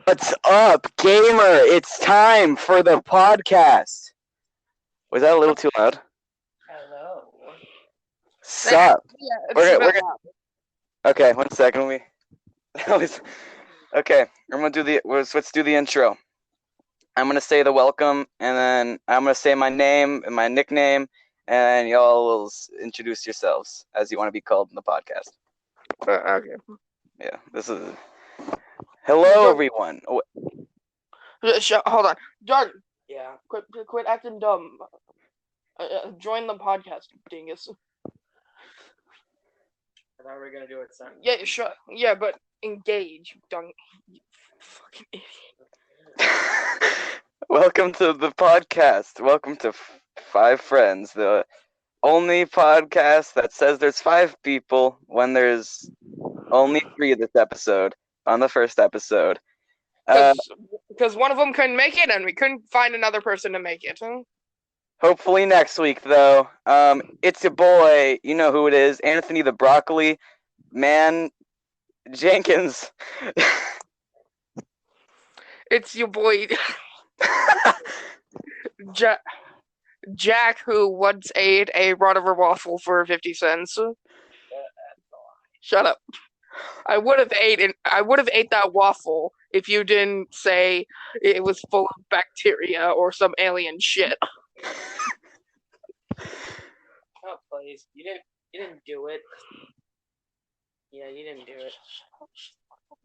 What's up, gamer? It's time for the podcast. Was that a little too loud? Hello. Sup? Yeah, it's a We're bit gonna. loud. Okay, 1 second. That was okay. I'm gonna do the. Let's do the intro. I'm gonna say the welcome, and then I'm gonna say my name and my nickname, and y'all will introduce yourselves as you want to be called in the podcast. Okay. Yeah, this is. Hello, everyone. Hold on, Jordan. Yeah. Quit acting dumb. Join the podcast, dingus. I thought we were gonna do it Sunday. Yeah, sure. Yeah, but engage, you fucking idiot. Welcome to the podcast. Welcome to Five Friends, the only podcast that says there's five people when there's only three this episode on the first episode. Because one of them couldn't make it, and we couldn't find another person to make it. Hopefully next week, though. It's your boy, you know who it is, Anthony the Broccoli Man Jenkins. It's your boy, Jack, who once ate a Rotiver waffle for 50 cents. Shut up. I would have ate that waffle if you didn't say it was full of bacteria or some alien shit. Oh please, you didn't do it. Yeah, you didn't do it.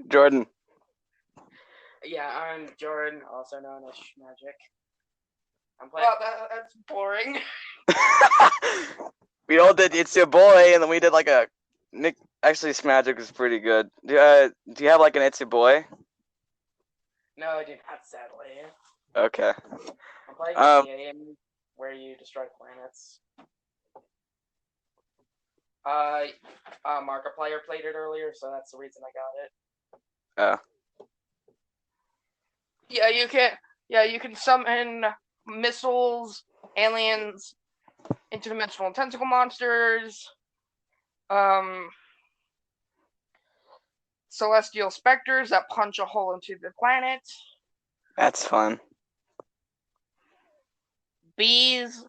Jordan. Yeah, I'm Jordan, also known as Magic. I'm playing. Well, that's boring. We all did It's Your Boy, and then we did like a Nick. Actually, Smagic was pretty good. Do you have like an It's Your Boy? No, I do not, sadly. Okay. I'm playing a game where you destroy planets. Markiplier played it earlier, so that's the reason I got it. Oh. Yeah, you can. Yeah, you can summon missiles, aliens, interdimensional tentacle monsters, celestial specters that punch a hole into the planet. That's fun. Bees.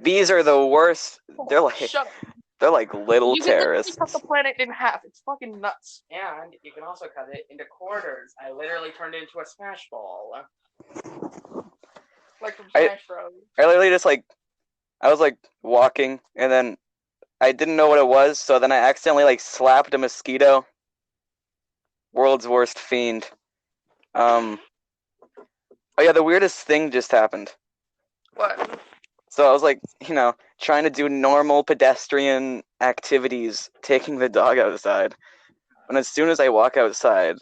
Bees are the worst. They're like Shut up. They're like little you terrorists. Can cut the planet in half. It's fucking nuts. And you can also cut it into quarters. I literally turned it into a smash ball. Like from Smash Bros. I literally just I was walking, and then I didn't know what it was, so then I accidentally slapped a mosquito. World's worst fiend. Oh yeah, the weirdest thing just happened. What? So I was trying to do normal pedestrian activities, taking the dog outside. And as soon as I walk outside,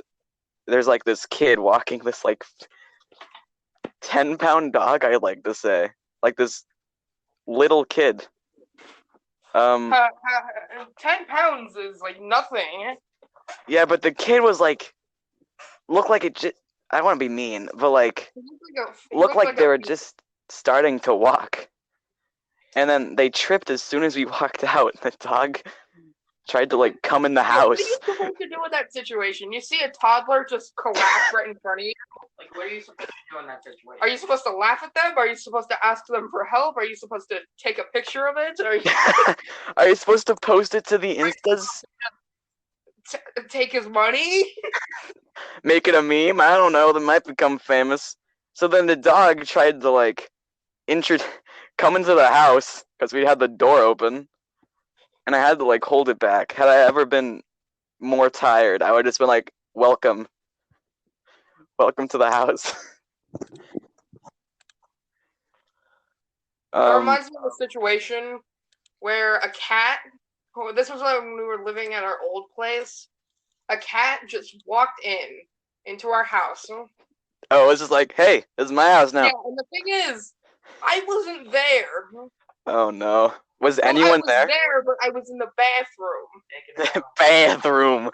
there's this kid walking this 10-pound dog, I'd like to say. This little kid. 10 pounds is nothing. Yeah, but the kid was looked like it just, I don't want to be mean, but looked like they were just starting to walk. And then they tripped as soon as we walked out. The dog tried to come in the house. What are you supposed to do in that situation? You see a toddler just collapse right in front of you. What are you supposed to do in that situation? Are you supposed to laugh at them? Are you supposed to ask them for help? Are you supposed to take a picture of it? Are you supposed to post it to the Instas? Take his money? Make it a meme? I don't know. That might become famous. So then the dog tried to come into the house because we had the door open, and I had to hold it back. Had I ever been more tired, I would have just been welcome to the house. It reminds me of a situation where a cat, this was when we were living at our old place, a cat just walked into our house. Oh, it's just hey, this is my house now. Yeah, and the thing is, I wasn't there. Oh no. Was anyone there? I was there, but I was in the bathroom. Bathroom.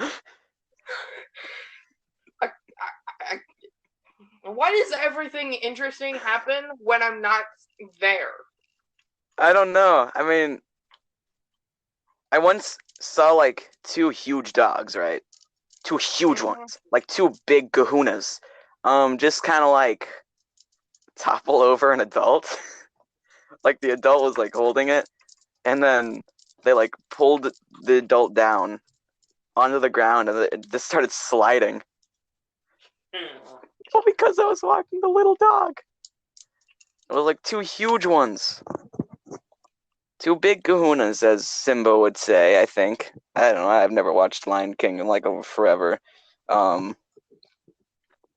Why does everything interesting happen when I'm not there? I don't know. I mean, I once saw like two huge dogs, right? Two huge ones, like two big kahunas. Just kind of like topple over an adult. Like the adult was like holding it, and then they like pulled the adult down onto the ground, and it just started sliding. All because I was walking the little dog. It was like two huge ones. Two big kahunas, as Simba would say, I think. I don't know. I've never watched Lion King in like over forever.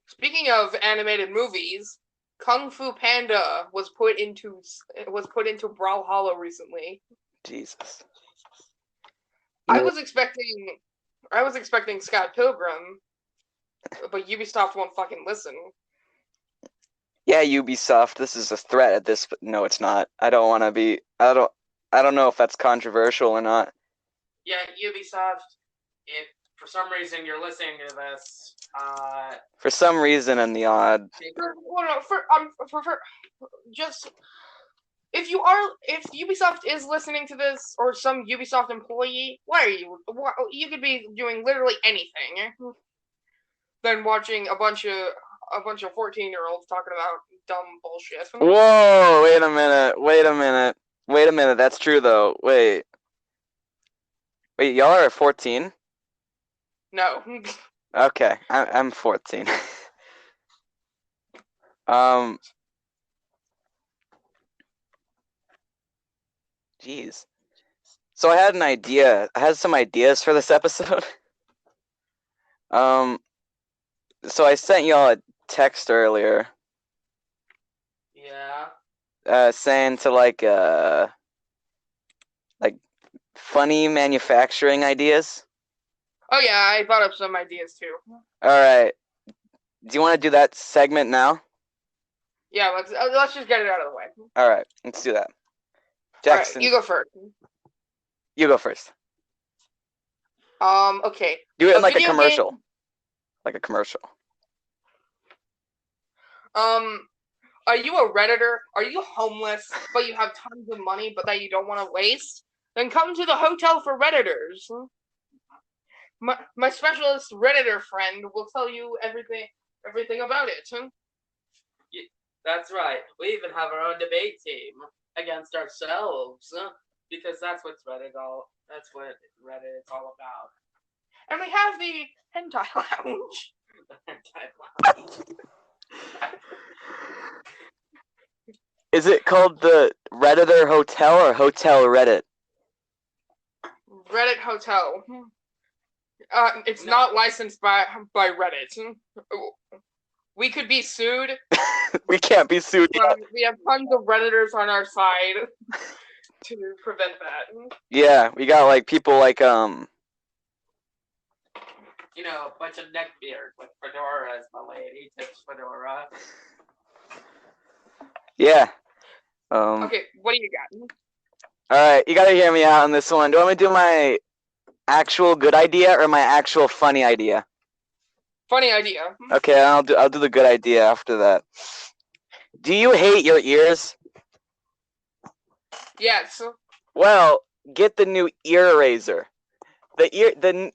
Speaking of animated movies, Kung Fu Panda was put into Brawlhalla recently. Jesus. I was expecting Scott Pilgrim, but Ubisoft won't fucking listen. Yeah, Ubisoft, this is a threat at this, but no, it's not. I don't know if that's controversial or not. Yeah, Ubisoft, if for some reason you're listening to this, for some reason in the odd. If Ubisoft is listening to this, or some Ubisoft employee, you could be doing literally anything than watching a bunch of 14-year-olds talking about dumb bullshit. Whoa, wait a minute, that's true though. Wait, y'all are 14? No. Okay, I'm 14. Jeez. So I had some ideas for this episode. So I sent y'all a text earlier. Yeah. Saying to like funny manufacturing ideas. Oh yeah, I thought of some ideas too. All right. Do you want to do that segment now? Yeah, let's just get it out of the way. All right, let's do that. Jackson, right, you go first. You go first. Okay. Do it in like a commercial. Game. Like a commercial. Are you a Redditor? Are you homeless, but you have tons of money, but that you don't want to waste? Then come to the Hotel for Redditors. My specialist Redditor friend will tell you everything about it. Yeah, that's right. We even have our own debate team against ourselves, because that's what Reddit is all about. And we have the Hentai Lounge. The Hentai Lounge. Is it called the Redditor Hotel or Hotel Reddit? Reddit Hotel. It's not licensed by Reddit. We could be sued. We can't be sued. We have tons of Redditors on our side to prevent that. Yeah, we got like people like you know, a bunch of neckbeards with fedoras. My lady tips fedora. Yeah. Okay, what do you got? All right, you gotta hear me out on this one. Do you want me to do my actual good idea or my actual funny idea? Funny idea. Okay, I'll do the good idea after that. Do you hate your ears? Yes. Well, get the new ear razor. The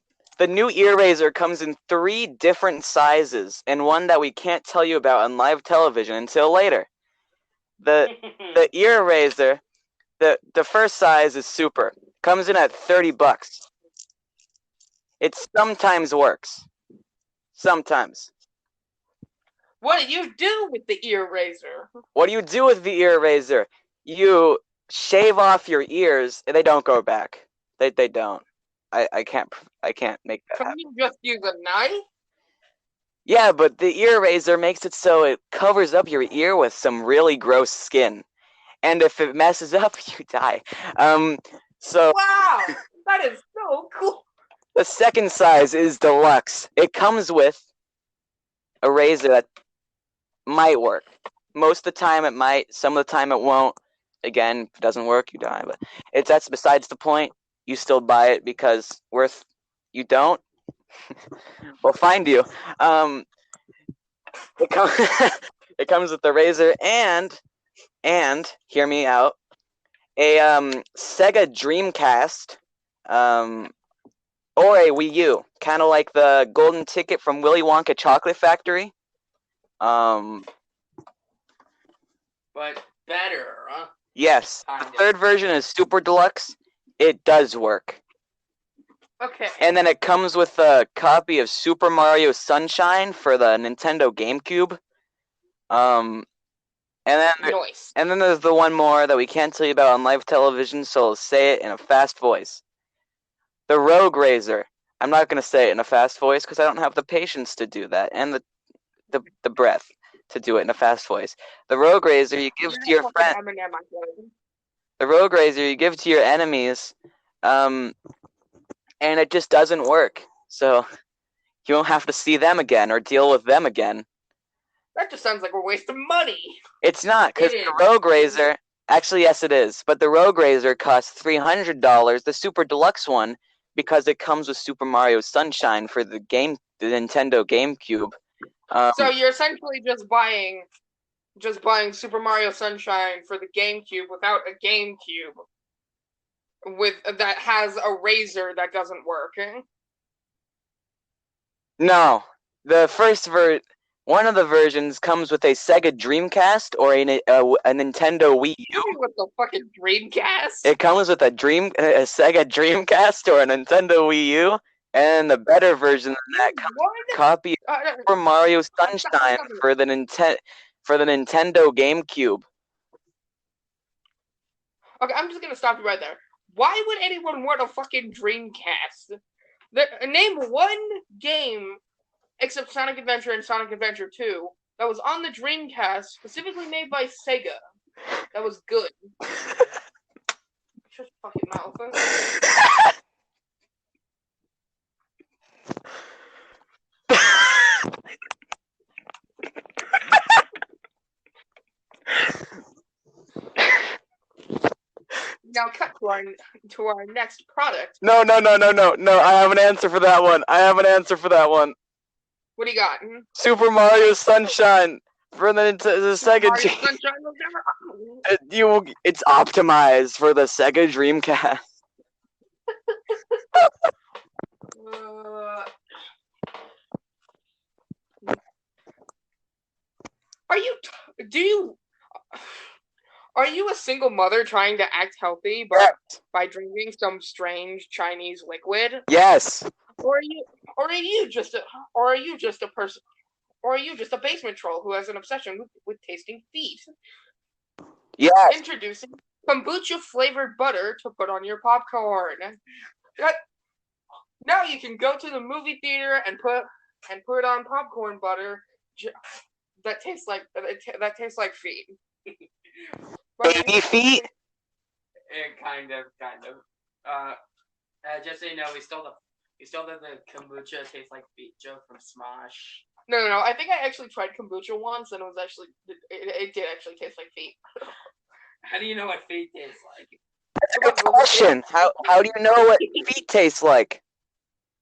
new ear razor comes in 3 different sizes, and one that we can't tell you about on live television until later. The ear razor, the first size is super. Comes in at $30. It sometimes works. Sometimes. What do you do with the ear razor? What do you do with the ear razor? You shave off your ears, and they don't go back. They don't. I can't make that happen. Can you just use a knife? Yeah, but the ear razor makes it so it covers up your ear with some really gross skin. And if it messes up, you die. So wow, that is so cool. The second size is deluxe. It comes with a razor that might work. Most of the time it might, some of the time it won't. Again, if it doesn't work, you die. But that's besides the point. You still buy it because you don't. We'll find you. It comes with the razor and hear me out. A Sega Dreamcast or a Wii U, kind of like the golden ticket from Willy Wonka Chocolate Factory. But better, huh? Yes, the third version is Super Deluxe. It does work. Okay. And then it comes with a copy of Super Mario Sunshine for the Nintendo GameCube. And then there's the one more that we can't tell you about on live television, so I'll say it in a fast voice. The Rogue Razor. I'm not going to say it in a fast voice because I don't have the patience to do that and the breath to do it in a fast voice. The Rogue Razor you give to your friends. The Rogue Razor you give to your enemies, and it just doesn't work. So you won't have to see them again or deal with them again. That just sounds like we're wasting money. It's not, because the Rogue Razor... Actually, yes, it is. But the Rogue Razor costs $300, the Super Deluxe one, because it comes with Super Mario Sunshine for the Nintendo GameCube. So you're essentially just buying Super Mario Sunshine for the GameCube without a GameCube that has a razor that doesn't work. No, the first one of the versions comes with a Sega Dreamcast or a Nintendo Wii U. With the fucking Dreamcast? It comes with a Sega Dreamcast or a Nintendo Wii U, and the better version than that comes with a copy of Super Mario Sunshine for the Nintendo GameCube. Okay, I'm just gonna stop you right there. Why would anyone want a fucking Dreamcast? Name one game except Sonic Adventure and Sonic Adventure 2 that was on the Dreamcast, specifically made by Sega. That was good. Shut your fucking mouth. Now cut to our next product. No. I have an answer for that one. What do you got? Super Mario Sunshine for the Sega It's optimized for the Sega Dreamcast. Are you a single mother trying to act healthy by drinking some strange Chinese liquid? Yes. Or are you just a basement troll who has an obsession with tasting feet? Yes. Introducing kombucha flavored butter to put on your popcorn. Now you can go to the movie theater and put on popcorn butter that tastes like feet. Baby feet? Kind of. Just so you know, we stole the kombucha tastes like feet joke from Smosh. No. I think I actually tried kombucha once, and it did actually taste like feet. How do you know what feet tastes like? That's a good question. How do you know what feet taste like?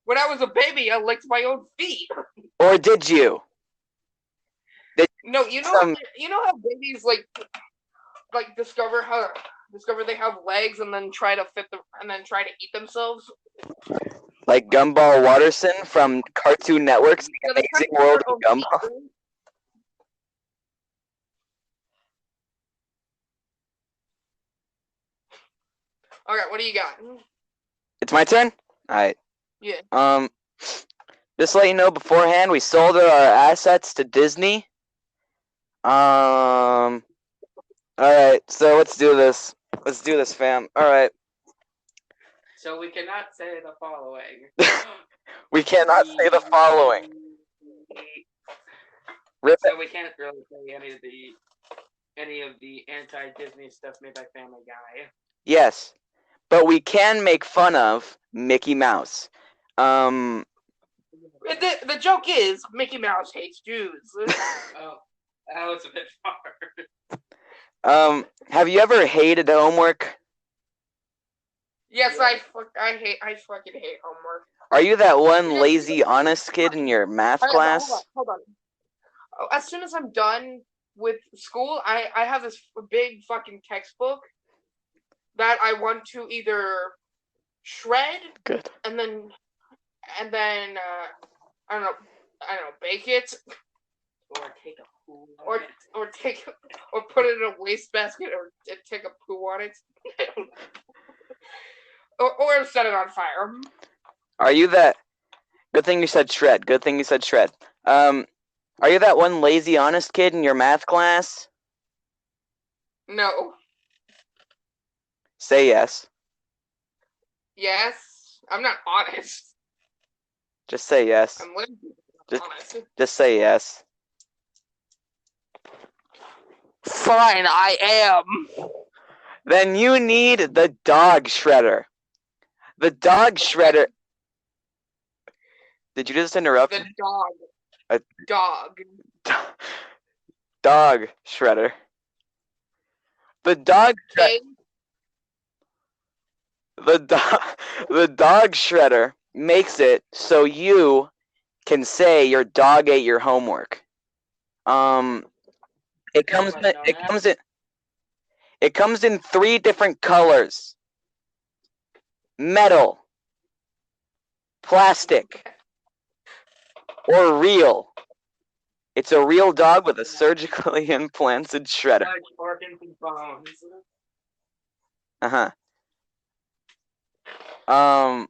When I was a baby, I licked my own feet. Or did you? No, you know how babies like discover they have legs and then try to eat themselves. Like Gumball Watterson from Cartoon Network's The Amazing World of Gumball. Alright, what do you got? It's my turn? Alright. Yeah. Just to let you know beforehand, we sold our assets to Disney. Alright, so let's do this. Let's do this, fam. Alright. So we cannot say the following. We cannot say the following. So we can't really say any of the anti-Disney stuff made by Family Guy. Yes, but we can make fun of Mickey Mouse. The joke is Mickey Mouse hates Jews. Oh, that was a bit far. Have you ever hated homework? Yes, I fucking hate homework. Are you that one lazy, honest kid in your math class? Hold on. As soon as I'm done with school, I have this big fucking textbook that I want to either shred Good. and then and then I don't know, bake it, Or take a poo. or put it in a wastebasket, or take a poo on it, or set it on fire. Are you that? Good thing you said shred. Good thing you said shred. Are you that one lazy honest kid in your math class? No. Say yes. Yes. I'm not honest. Just say yes. I'm lazy. Honest. Just say yes. Fine, I am. Then you need the dog shredder. The dog shredder. Did you just interrupt? The dog. A dog. Dog shredder. The dog. Okay. The dog shredder makes it so you can say your dog ate your homework. It comes in 3 different colors: metal, plastic, or real. It's a real dog with a surgically implanted shredder. Organs and bones. I'm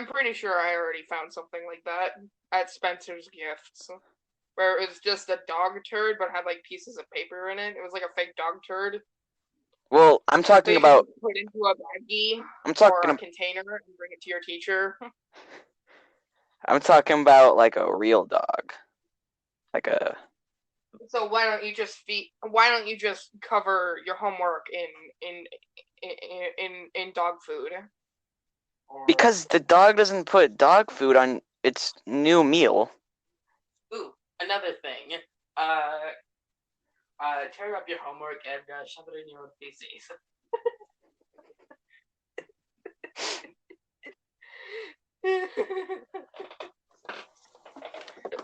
pretty sure I already found something like that at Spencer's Gifts, where it was just a dog turd but had like pieces of paper in it. It was like a fake dog turd. Well, I'm talking They about. put into a baggie Or a container and bring it to your teacher. I'm talking about like a real dog, like a. So why don't you just cover your homework in dog food? Because the dog doesn't put dog food on its new meal. Ooh, another thing. Tear up your homework and shove it in your own feces.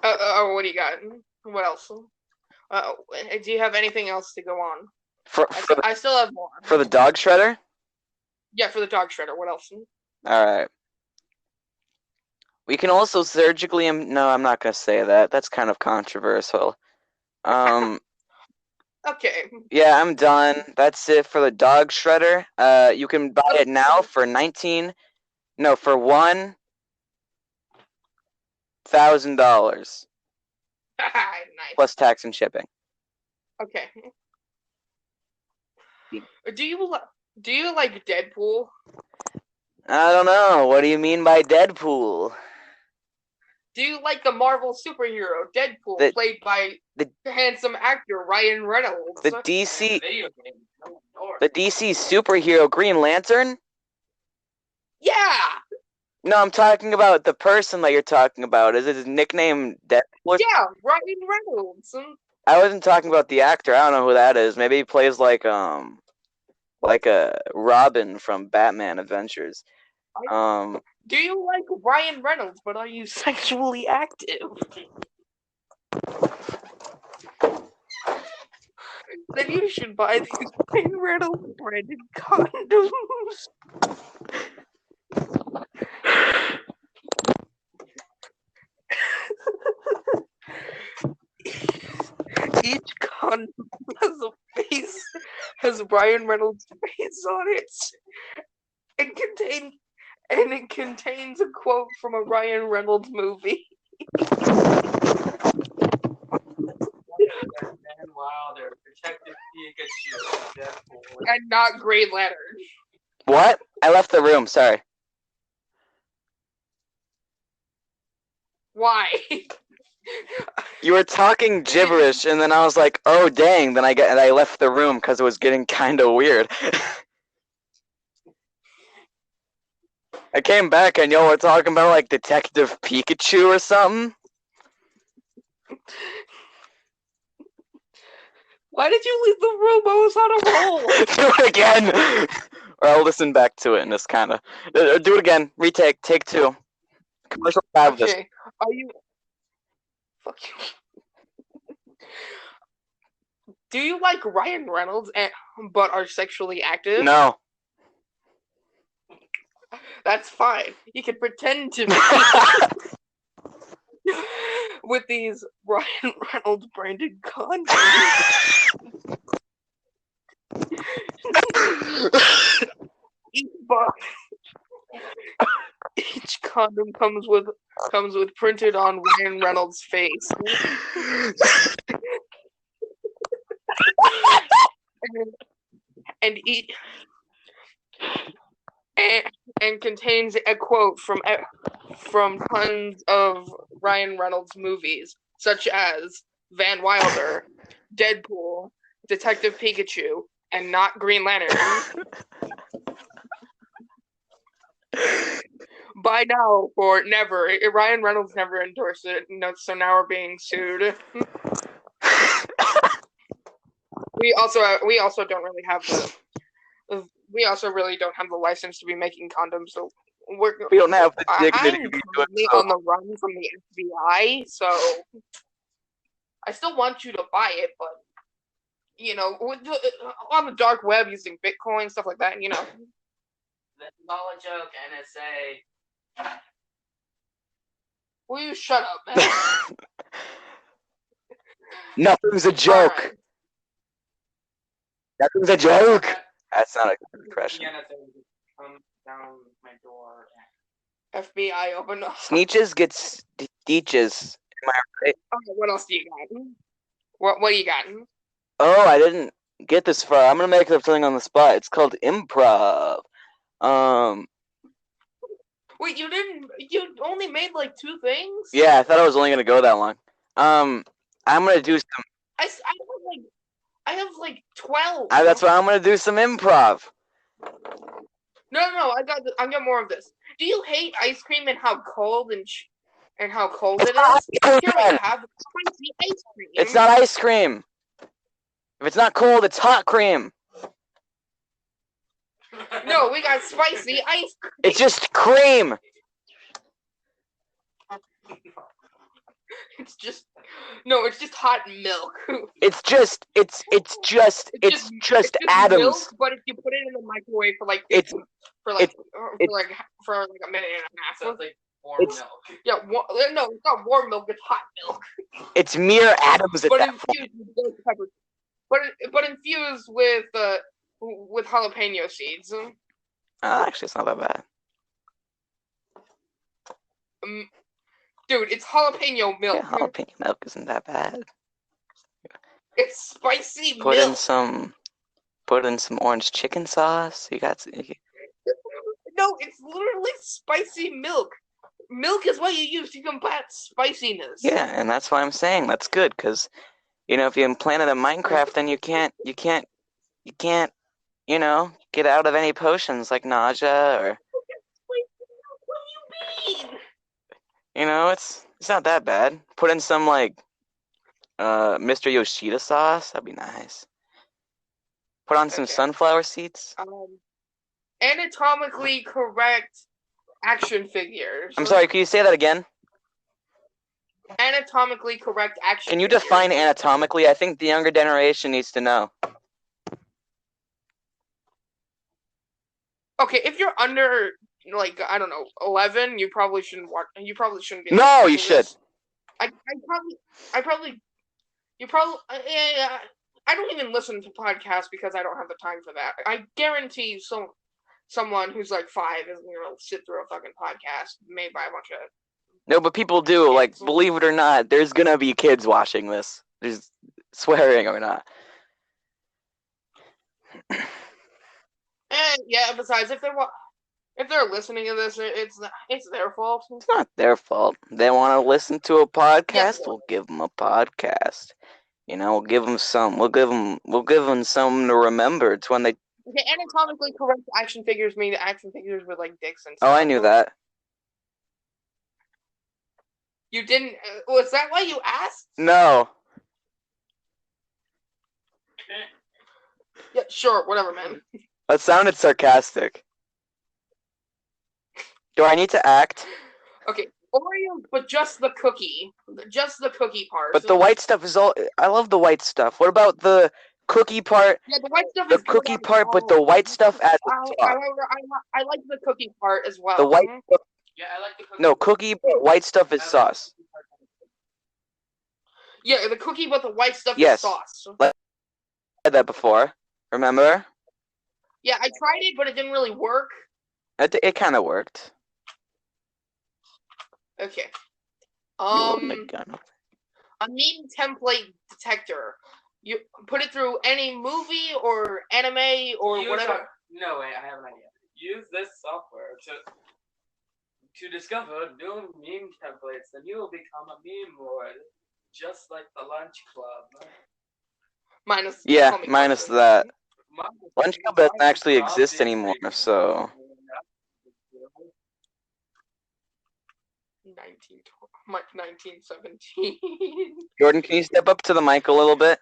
What do you got? What else? Do you have anything else to go on? I still have more. For the dog shredder? Yeah, for the dog shredder. What else? Alright. We can also surgically... No, I'm not going to say that. That's kind of controversial. Okay. Yeah, I'm done. That's it for the dog shredder. You can buy it now for $1,000. Nice. Plus tax and shipping. Okay. Do you like Deadpool? I don't know. What do you mean by Deadpool? Do you like the Marvel superhero Deadpool, played by the handsome actor Ryan Reynolds? The DC superhero Green Lantern? Yeah! No, I'm talking about the person that you're talking about. Is his nickname Deadpool? Yeah, Ryan Reynolds. I wasn't talking about the actor. I don't know who that is. Maybe he plays like a Robin from Batman Adventures. Do you like Ryan Reynolds, but are you sexually active? Then you should buy these Ryan Reynolds branded condoms. Each condom has Ryan Reynolds' face on it. It contains a quote from a Ryan Reynolds movie. Wilder, Detective Pikachu, Deadpool. And not Green Lantern. What? I left the room, sorry. Why? You were talking gibberish, and then I was like, "Oh dang!" Then I left the room because it was getting kind of weird. I came back, and y'all were talking about like Detective Pikachu or something. Why did you leave the room? I was on a roll. Do it again, or I'll listen back to it and just kind of do it again. Retake, take 2. Commercial have this. Okay. Are you? Fuck you. Do you like Ryan Reynolds but are sexually active? No. That's fine. You can pretend to be with these Ryan Reynolds branded condoms. Each condom comes with printed on Ryan Reynolds' face. and contains a quote from tons of Ryan Reynolds movies, such as Van Wilder, Deadpool, Detective Pikachu, and not Green Lantern. By now or never. Ryan Reynolds never endorsed it, so now we're being sued. We also don't really have the license to be making condoms, so we don't have the dignity I'm to do currently it. So. on the run from the FBI, so I still want you to buy it, but on the dark web using Bitcoin, stuff like that, That's all a joke, NSA. Will you shut up, man? Nothing's a joke. Right. Nothing's a joke. That's not a good impression. Come down my door. FBI, open up. Sneeches gets deeches. Am I right? Okay, what else do you got? What do you got? Oh, I didn't get this far. I'm gonna make up something on the spot. It's called improv. Wait, you didn't? You only made like 2 things? Yeah, I thought I was only gonna go that long. I'm gonna do some. I have like 12. That's why I'm gonna do some improv. No, I got more of this. Do you hate ice cream and how cold it is? Here we have spicy ice cream. It's not ice cream. If it's not cold, it's hot cream. No, we got spicy ice cream. It's just cream. It's just hot milk. It's just atoms. Milk, but if you put it in the microwave for like a minute and a half, Sounds like warm milk. Yeah, no, it's not warm milk. It's hot milk. It's mere atoms at But that infused with ghost pepper. But infused with jalapeno seeds. Actually, it's not that bad. Dude, it's jalapeno milk. Yeah, jalapeno milk isn't that bad. It's spicy Put milk. in some orange chicken sauce. No, it's literally spicy milk. Milk is what you use to combat spiciness. Yeah, and that's why I'm saying that's good, because if you implant it in Minecraft, then you can't get out of any potions like nausea or. What do you mean? It's not that bad. Put in some Mr. Yoshida sauce. That'd be nice. Put on some sunflower seeds. Anatomically correct action figures. I'm sorry, can you say that again? Anatomically correct action Can you figures. define anatomically? I think the younger generation needs to know. Okay, if you're under 11, you probably shouldn't watch. You probably shouldn't be. No, you should. I don't even listen to podcasts because I don't have the time for that. I guarantee someone who's like 5 isn't gonna sit through a fucking podcast made by a bunch of. No, but people do. Like, believe it or not, there's gonna be kids watching this. There's swearing or not. And yeah, besides, if they're listening to this, it's their fault. It's not their fault. They want to listen to a podcast. We'll give them a podcast. We'll give them some. We'll give them some to remember. It's when they. Okay, anatomically correct action figures mean action figures with like dicks and stuff. Oh, I knew that. You didn't. Was that why you asked? No. Yeah, sure, whatever, man. That sounded sarcastic. Do I need to act? Okay, Oreo, but just the cookie part. But the white stuff is all. I love the white stuff. What about the cookie part, Yeah, the white stuff the is good cookie on part, but the all. white stuff at the top. However, I like the cookie part as well. The white stuff, Yeah, I like the cookie. no, cookie, but white stuff is I like sauce. the cookie part. Yeah, the cookie, but the white stuff Yes. is sauce. I had that before. Remember? Yeah, I tried it, but it didn't really work. It kind of worked. Okay. You open the gun. A meme template detector. You put it through any movie or anime or whatever. No, wait, I have an idea. Use this software to discover new meme templates, then you will become a meme lord, just like the Lunch Club. Minus minus that. Lunch Club doesn't actually exist anymore, so. 1917. Jordan, can you step up to the mic a little bit?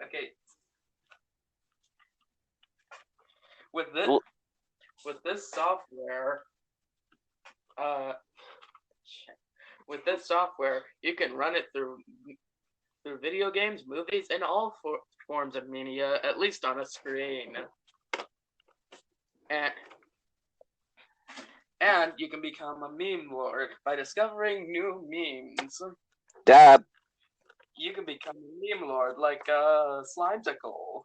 Okay. With this software, you can run it through video games, movies, and all forms of media, at least on a screen. And you can become a meme lord by discovering new memes. Dab. You can become a meme lord like Slimesicle.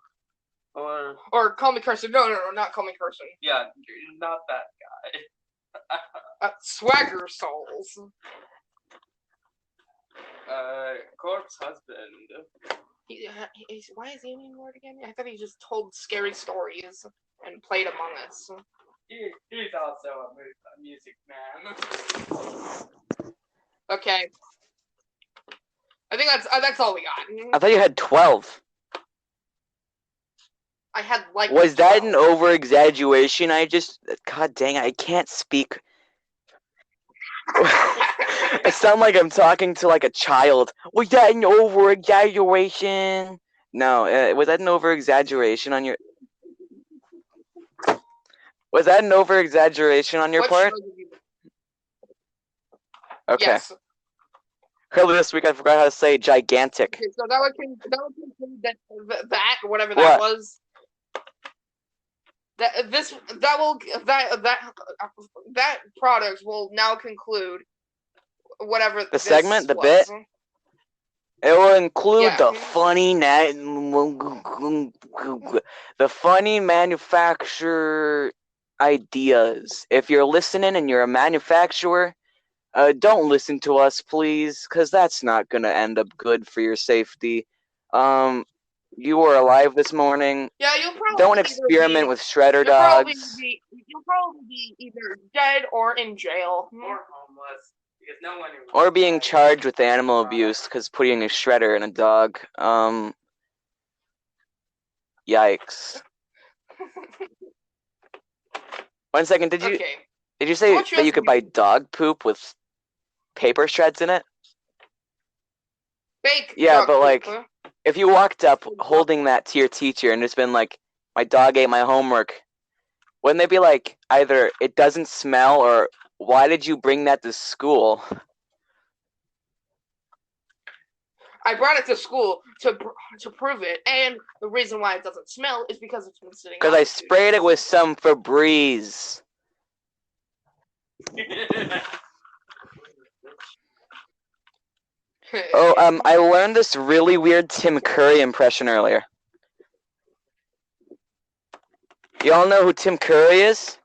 Or Call Me Carson. No, not Call Me Carson. Yeah, not that guy. Swagger Souls. Corpse Husband. Why is he a meme lord again? I thought he just told scary stories and played Among Us. He's also a music man. Okay. I think that's all we got. I thought you had 12. I had like. Was 12. that an over-exaggeration? God dang it, I can't speak. I sound like I'm talking to like a child. Was that an over-exaggeration? No, was that an over-exaggeration on your... Was that an over-exaggeration on your part? Okay. Yes. Earlier this week I forgot how to say gigantic. Okay, so that would conclude that whatever that was. That product will now conclude whatever the segment, the bit. It will include the funny manufacturer ideas. If you're listening and you're a manufacturer, don't listen to us, please, because that's not gonna end up good for your safety. You were alive this morning. Yeah, you'll probably don't experiment with shredder dogs. You'll probably be either dead or in jail. Or homeless. Because no one or being charged with animal abuse because putting a shredder in a dog. Yikes. 1 second, did you say that you could buy dog poop with paper shreds in it? Fake. Yeah, but like, if you walked up holding that to your teacher and just been like, my dog ate my homework, wouldn't they be like, either it doesn't smell or why did you bring that to school? I brought it to school to prove it, and the reason why it doesn't smell is because it's been sitting. Because I sprayed it with some Febreze. Oh, I learned this really weird Tim Curry impression earlier. Y'all know who Tim Curry is?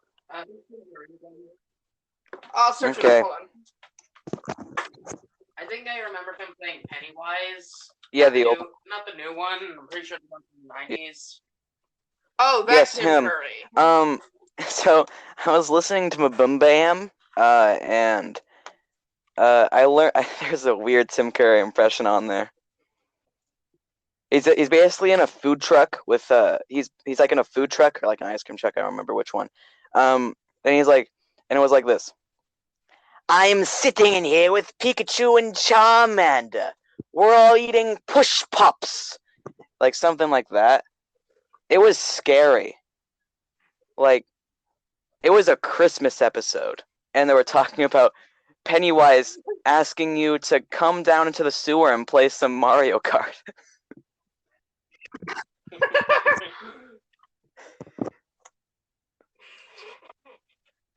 I'll search okay. it. Hold on. I think I remember him playing Pennywise. Yeah, not the new one. I'm pretty sure the one from the 90s. Oh, that's Tim Curry. So I was listening to Mabumbam, and I learned there's a weird Tim Curry impression on there. He's basically in a food truck with he's like in a food truck or like an ice cream truck. I don't remember which one. And he's like, and it was like this. I'm sitting in here with Pikachu and Charmander. We're all eating push pops. Like something like that. It was scary. Like, it was a Christmas episode. And they were talking about Pennywise asking you to come down into the sewer and play some Mario Kart.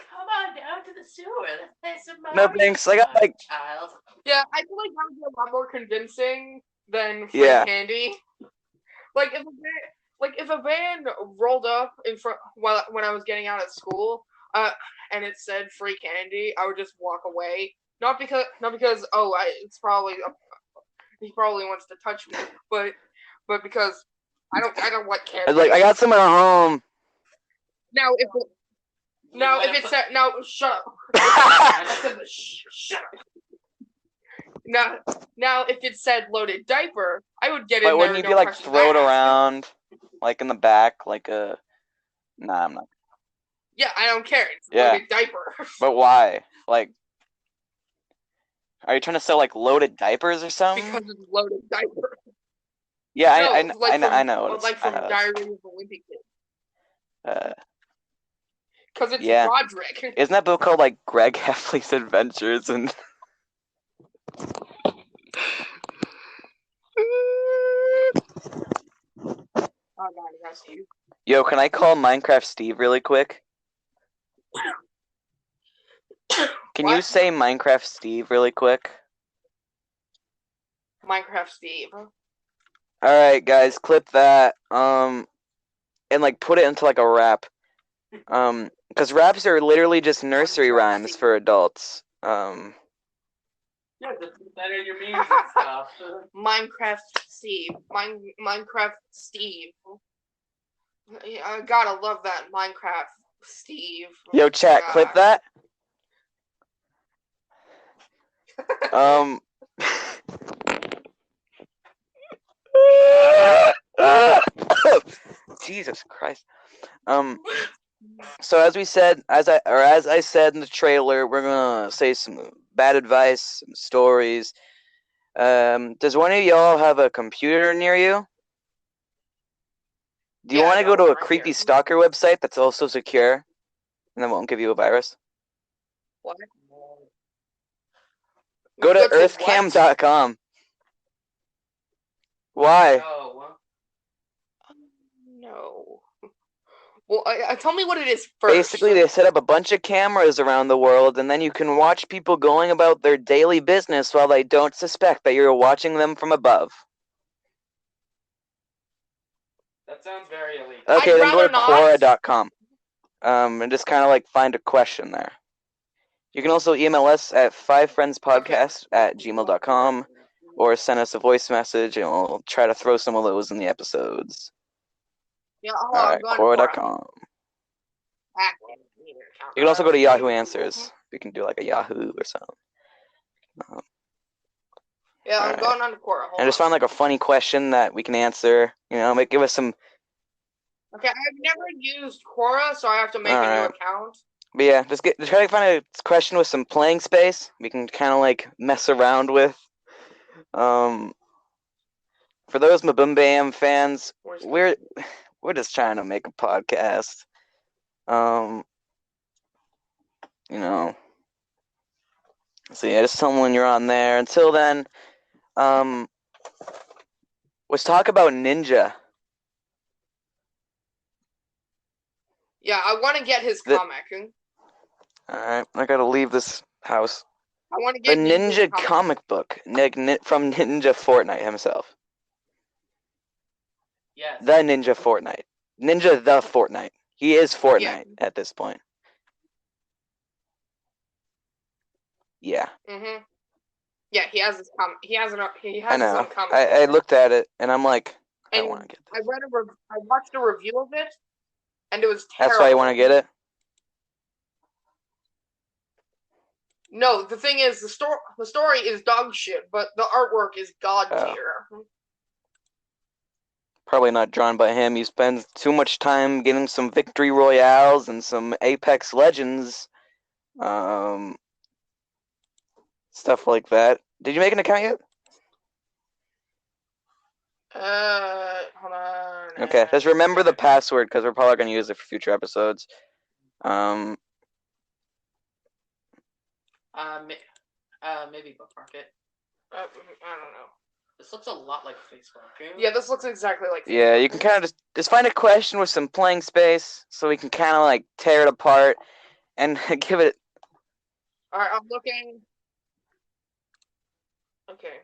Come on down to the sewer. Let's play some No Mario thanks. I got Kart, like child. Yeah, I feel like that would be a lot more convincing than free Yeah. candy. Like if a van rolled up in front when I was getting out of school, and it said free candy, I would just walk away. Not because it's probably he probably wants to touch me, but because I don't like I candy. was like, I got some at home. Now if it said now shut up. Shut up. Now if it said loaded diaper, I would get in But there. wouldn't you no be like questions throw it asked. around, like in the back, like a? Nah, I'm not. Yeah, I don't care. It's Yeah. loaded diaper. But why? Like, are you trying to sell like loaded diapers or something? Because it's loaded diaper. Yeah, No, I like know. What like from I know. Diary of a Wimpy Kid. Because it's Yeah. Roderick. Isn't that book called like Greg Heffley's Adventures and? Oh god, that's you. Yo, can I call Minecraft Steve really quick? Can you What? say Minecraft Steve really quick? Minecraft Steve. Alright, guys, clip that. And like put it into like a rap. Because raps are literally just nursery rhymes for adults. Yeah, just put that in your memes and stuff. Minecraft Steve. Minecraft Steve. Yeah, I gotta love that Minecraft Steve. Yo, chat, God. clip that. Jesus Christ. So as I said in the trailer, we're gonna say some bad advice, some stories. Does one of y'all have a computer near you? Do you Yeah, want I to go got to one a right creepy here. stalker website that's also secure, and then won't give you a virus? What? Go to what? earthcam.com. Why? No. Well, tell me what it is first. Basically, they set up a bunch of cameras around the world, and then you can watch people going about their daily business while they don't suspect that you're watching them from above. That sounds very illegal. Okay, I'd then go to rather not. Quora.com. And just kind of like find a question there. You can also email us at fivefriendspodcast@gmail.com or send us a voice message, and we'll try to throw some of those in the episodes. Yeah, hold All on, right, I'm going to Quora. Quora.com. You can also go to Yahoo Answers. We can do like a Yahoo or something. Yeah, I'm Alright. going on to Quora. Hold And just on. find like a funny question that we can answer. You know, give us some. Okay, I've never used Quora, so I have to make a new Alright. account. But yeah, just try to find a question with some playing space. We can kind of like mess around with. For those Mabumbam fans, we're just trying to make a podcast. You know. So yeah, just tell me when you're on there. Until then, let's talk about Ninja. Yeah, I want to get his comic. Alright, I gotta leave this house. I want to The get Ninja comic. comic book from Ninja Fortnite himself. Yes. The Ninja Fortnite. Ninja the Fortnite. He is Fortnite at this point. Yeah. Mhm. Yeah, he has his comic. He has I his know. own comic. I looked at it and I'm like, I And want to get this. I watched a review of it, and it was terrible. That's why you want to get it? No, the thing is, the story is dog shit, but the artwork is god tier. Probably not drawn by him. He spends too much time getting some victory royales and some Apex Legends, stuff like that. Did you make an account yet? Hold on. Okay, just remember the password because we're probably gonna use it for future episodes. Maybe bookmark it. I don't know. This looks a lot like Facebook. Yeah, this looks exactly like Facebook. Yeah, you can kind of just find a question with some playing space, so we can kind of like tear it apart and give it. Alright, I'm looking. Okay.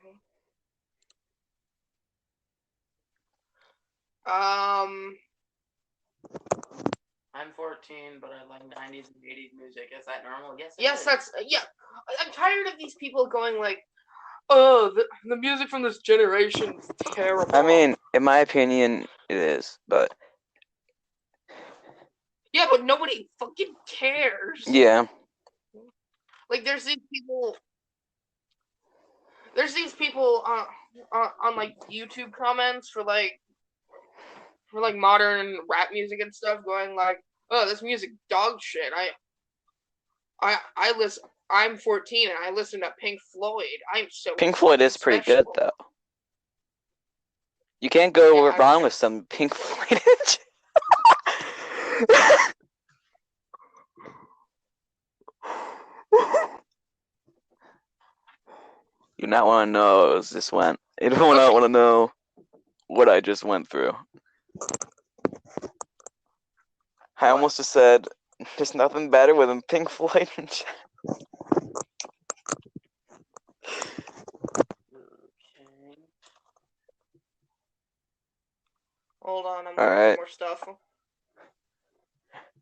I'm 14, but I like 90s and 80s music. Is that normal? Yes. Yes, that's yeah. I'm tired of these people going like, "Oh, the music from this generation is terrible." I mean, in my opinion, it is, but yeah, but nobody fucking cares. yeah. Like, there's these people. There's these people on like YouTube comments for like modern rap music and stuff, going like, "Oh, this music dog shit." I listen. I'm 14 and I listen to Pink Floyd. I'm so Pink Floyd is pretty good special. though. You can't go Yeah, wrong with some Pink Floyd. You not want to know as this went. You don't not want to know what I just went through. I almost just said, there's nothing better than Pink Floyd. Hold on, I'm All looking right. for more stuff.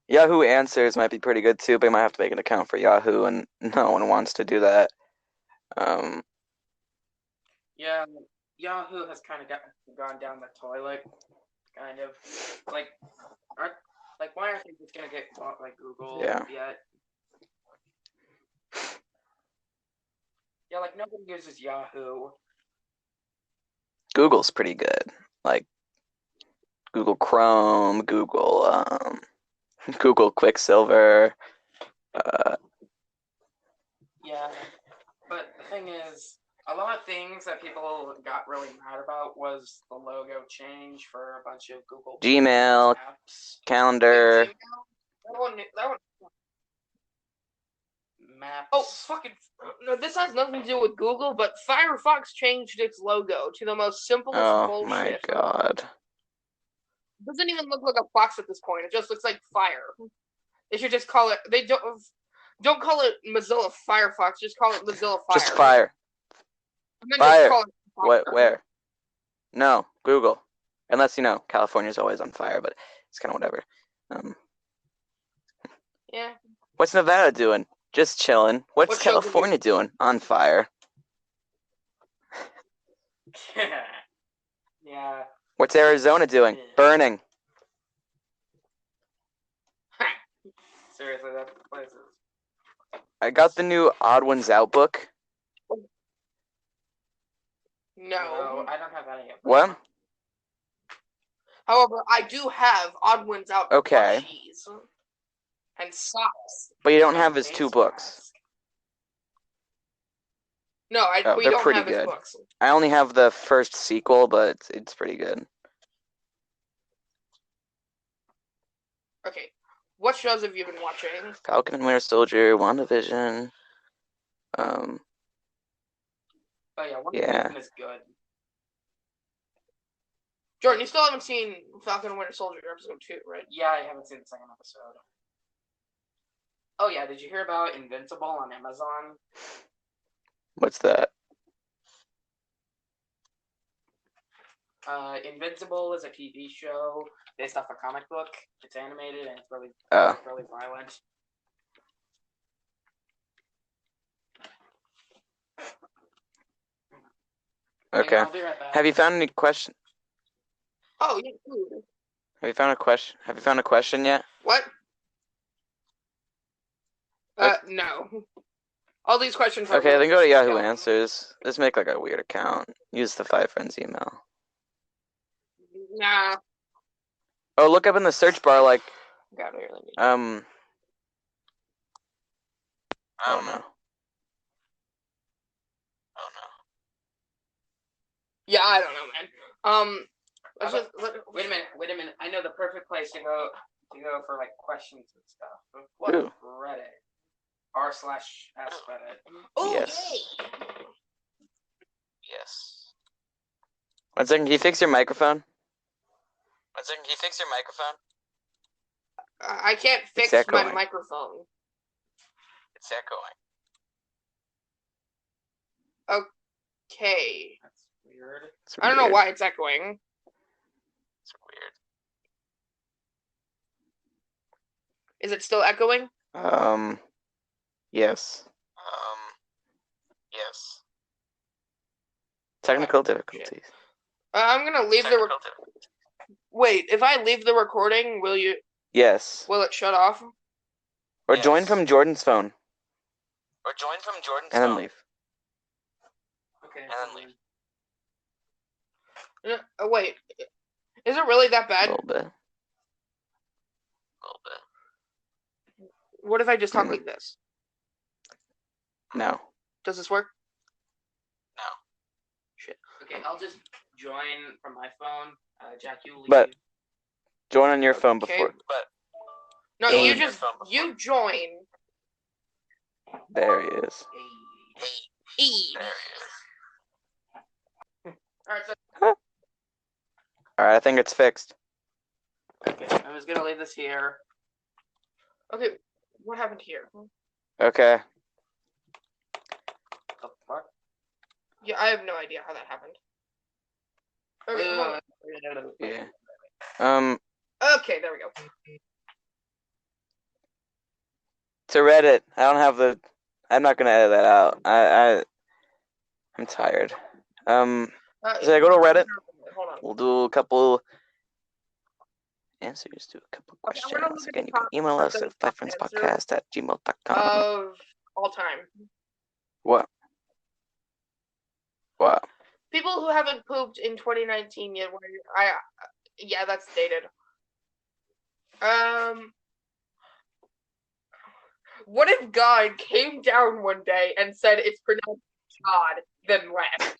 Yahoo Answers might be pretty good too, but you might have to make an account for Yahoo, and no one wants to do that. Yeah, Yahoo has kind of gone down the toilet, kind of. Like, why aren't they just gonna get bought by Google yet? Yeah, like nobody uses Yahoo. Google's pretty good, like Google Chrome, Google Quicksilver. Yeah, but the thing is, a lot of things that people got really mad about was the logo change for a bunch of Google Gmail, apps. Calendar. That one. Maps. Oh, fucking. No, this has nothing to do with Google, but Firefox changed its logo to the most simplest Oh bullshit. my god. It doesn't even look like a fox at this point. It just looks like fire. They should just call it. They don't call it Mozilla Firefox. Just call it Mozilla Fire. Just fire. And then Fire. just call it fire. Where? No, Google. Unless, California's always on fire, but it's kind of whatever. Yeah. What's Nevada doing? Just chilling. What's California doing? On fire. Yeah. What's Arizona doing? Burning. Seriously, that's the places. I got the new Odd Ones Out book. No, I don't have any of them. What? However, I do have Odd Ones Out plushies and socks. But you don't have his 2 books. No, we don't have his books. I only have the first sequel, but it's pretty good. Okay. What shows have you been watching? Falcon and Winter Soldier, WandaVision. Oh yeah, WandaVision is good. Jordan, you still haven't seen Falcon and Winter Soldier episode 2, right? Yeah, I haven't seen the second episode. Oh yeah, did you hear about Invincible on Amazon? What's that? Invincible is a TV show based off a comic book. It's animated and it's really violent. Okay. I'll be right back. Have you found any question? Oh, yeah, food. Have you found a question? Have you found a question yet? What? No. All these questions are Okay, then go to Yahoo Answers. Just make like a weird account. Use the 5 Friends email. Nah. Oh, look up in the search bar like Got here, let me. I don't know. Yeah, I don't know, man. Wait a minute. I know the perfect place to go for like questions and stuff. What? Reddit. r/s Reddit. Oh, yes. yay. Yes. 1 second, can you fix your microphone? 1 second, can you fix your microphone? I can't fix It's my echoing. microphone. It's echoing. Okay. That's weird. It's I don't know weird. why it's echoing. It's weird. Is it still echoing? Yes. Yes. Technical difficulties. I'm gonna leave the. Wait, if I leave the recording, Yes. will it shut off? Or join from Jordan's phone. And then leave. Okay. And then leave. Wait, is it really that A bad? little bit. What if I just talk like this? No. Does this work? Okay, I'll just join from my phone. Jack, you leave. But join on your phone Okay. before. No, Join you on your just you join. There he is. E. Alright, so Alright, I think it's fixed. Okay, I was gonna leave this here. okay, what happened here? Okay. The fuck? Yeah, I have no idea how that happened. Okay, hold on. Yeah. Okay, there we go. To Reddit. I don't have the. I'm not gonna edit that out. I'm tired. Should I go to Reddit? Hold on. We'll do a couple answers to a couple Okay, I'm gonna questions. look at Again, the you can top email us answer at fivefriendspodcast@gmail.com. of all time. What? What? People who haven't pooped in 2019 yet. Yeah, that's dated. What if God came down one day and said it's pronounced God, then left?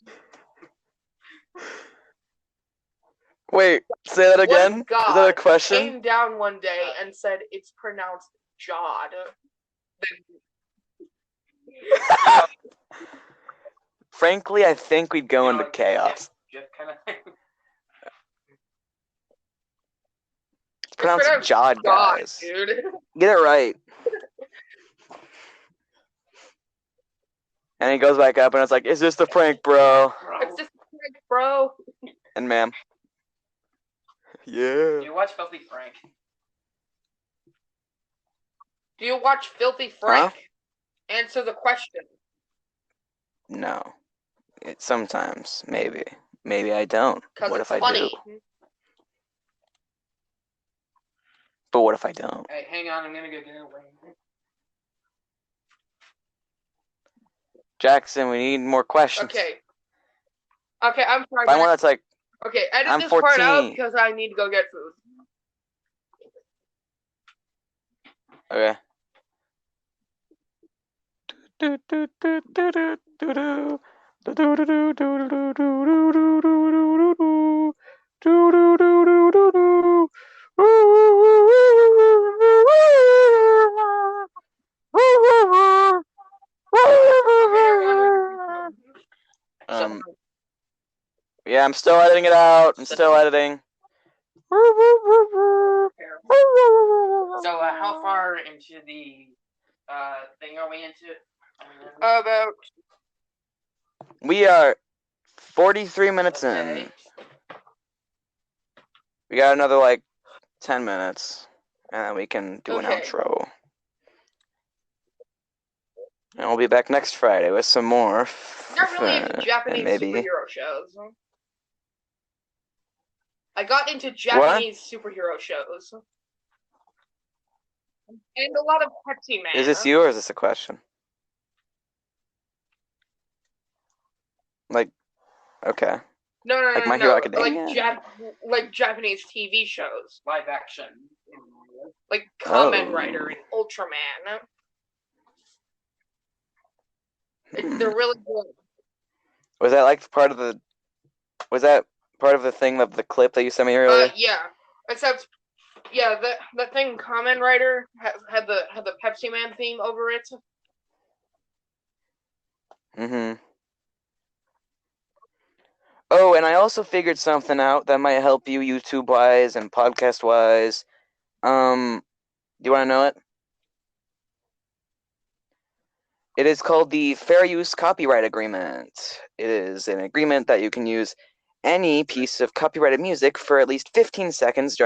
Wait, say that again? What if God Is that a question? came down one day and said it's pronounced Jod? Frankly, I think we'd go into chaos. Just kind of thing. It's pronounced Jod, God, guys. dude. Get it right. And he goes back up and it's like, is this the prank, bro? It's just like, bro. And ma'am. Yeah. Do you watch Filthy Frank? Do you watch Filthy Frank? Answer the question. No. Sometimes, maybe. Maybe I don't. Because What it's if I funny. do? But what if I don't? Hey, hang on, I'm gonna go get a ring. Jackson, we need more questions. Okay. Okay, I'm sorry. Find one that's like, Okay, edit I'm this part out 14. because I need to go get food. okay. Yeah, I'm still editing it out. I'm still editing. So, how far into the thing are we into? About We are 43 minutes in. We got another like 10 minutes. And then we can do an outro. And we'll be back next Friday with some more. not really into Japanese maybe superhero shows. I got into Japanese superhero shows. And a lot of Pepsi Man. Is this you or is this a question? Like, okay. No, Like My Hero Academia? Like Japanese TV shows. Live action. Like Kamen Rider and Ultraman. They're really good. Was that like part of the? Was that part of the thing of the clip that you sent me earlier? Yeah. Except, yeah, that thing Kamen Rider had the Pepsi Man theme over it. Mm-hmm. Oh, and I also figured something out that might help you YouTube-wise and podcast-wise. Do you want to know it? It is called the Fair Use Copyright Agreement. It is an agreement that you can use any piece of copyrighted music for at least 15 seconds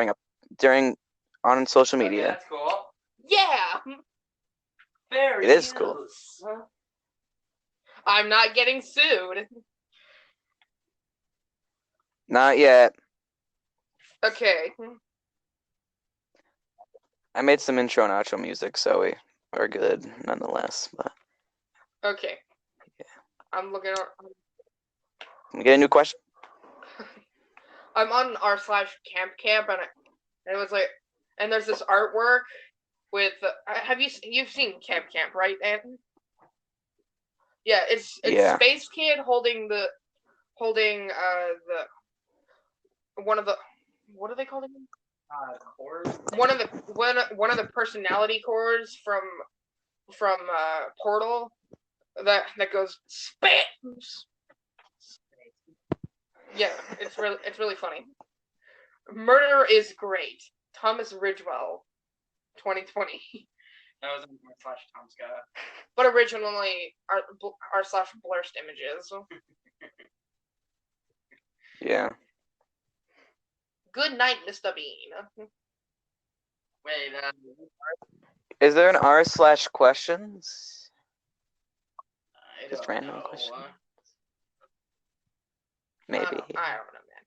on social media. Okay, that's cool. Yeah. Fair It is cool. use. I'm not getting sued. Not yet. Okay. I made some intro and outro music, so we are good nonetheless. But Okay. Yeah. I'm looking at. can we get a new question? I'm on r/camp and it was like, and there's this artwork with. You've seen Camp, right, Anton? Yeah, it's Yeah. Space Kid holding the one of the, what are they called again? Cores. One of the personality cores from Portal that goes space. Yeah, it's really funny. Murder is Great. Thomas Ridgewell, 2020. That was /Tom's guy. But originally r/Blurst Images. Yeah. Good night, Mr. Bean. Wait, Is there an r/questions? I Just don't random know. questions. Maybe. I don't know, man.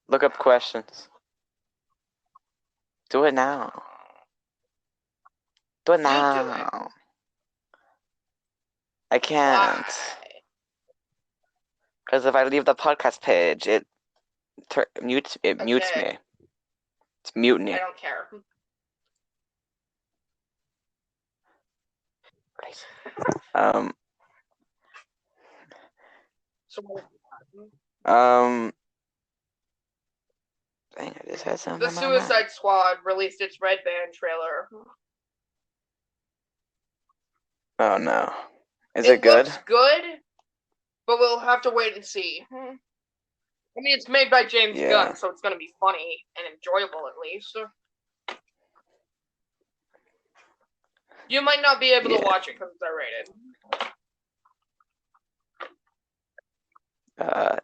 Look up questions. Do it now. Do it now. You do it. I can't. Why? Because if I leave the podcast page, it mutes Okay. me. It's mutiny. I don't care. So, dang, I just had something the on my mind. Suicide Squad released its Red Band trailer. Oh no. Is it good? Looks good, but we'll have to wait and see. I mean, it's made by James Gunn, so it's going to be funny and enjoyable at least. You might not be able to watch it because it's R-rated.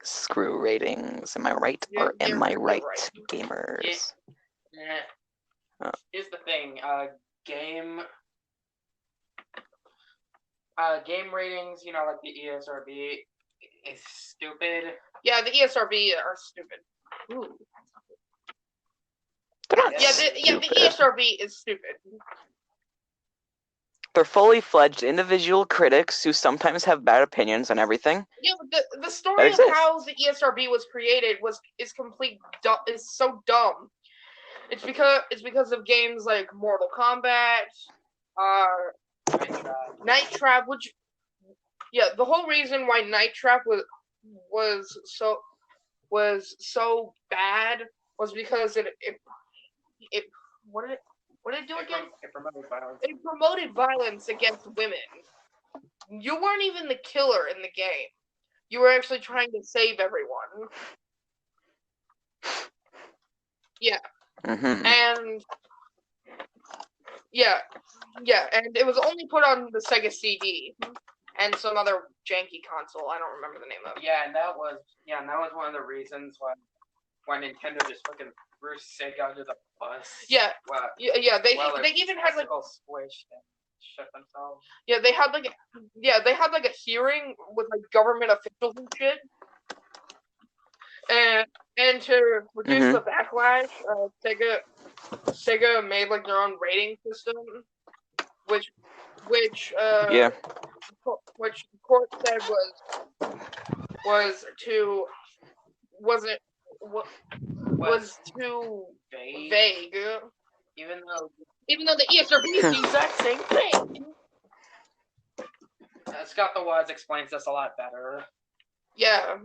Screw ratings. Am I right? Or am I right, gamers? Yeah. Here's the thing. Game ratings, like the ESRB, is stupid. Yeah, the ESRB are stupid. Ooh. They're not stupid. The ESRB is stupid. They're fully fledged individual critics who sometimes have bad opinions on everything. Yeah, but the story of how the ESRB was created is so dumb. It's because of games like Mortal Kombat, Night Trap, the whole reason why Night Trap was so bad was because it what did it do again? It promoted violence. It promoted violence against women. You weren't even the killer in the game. You were actually trying to save everyone. Yeah. Mm-hmm. And and it was only put on the Sega CD and some other janky console. I don't remember the name of it. Yeah, and that was one of the reasons why Nintendo just fucking threw Sega under the bus. Yeah. They even had like squished and shut themselves. Yeah, they had like a hearing with like government officials and shit. And to reduce the backlash, Sega made like their own rating system, which the court said was too too vague. Even though the ESRB is the exact same thing. Scott the Wise explains this a lot better. Yeah.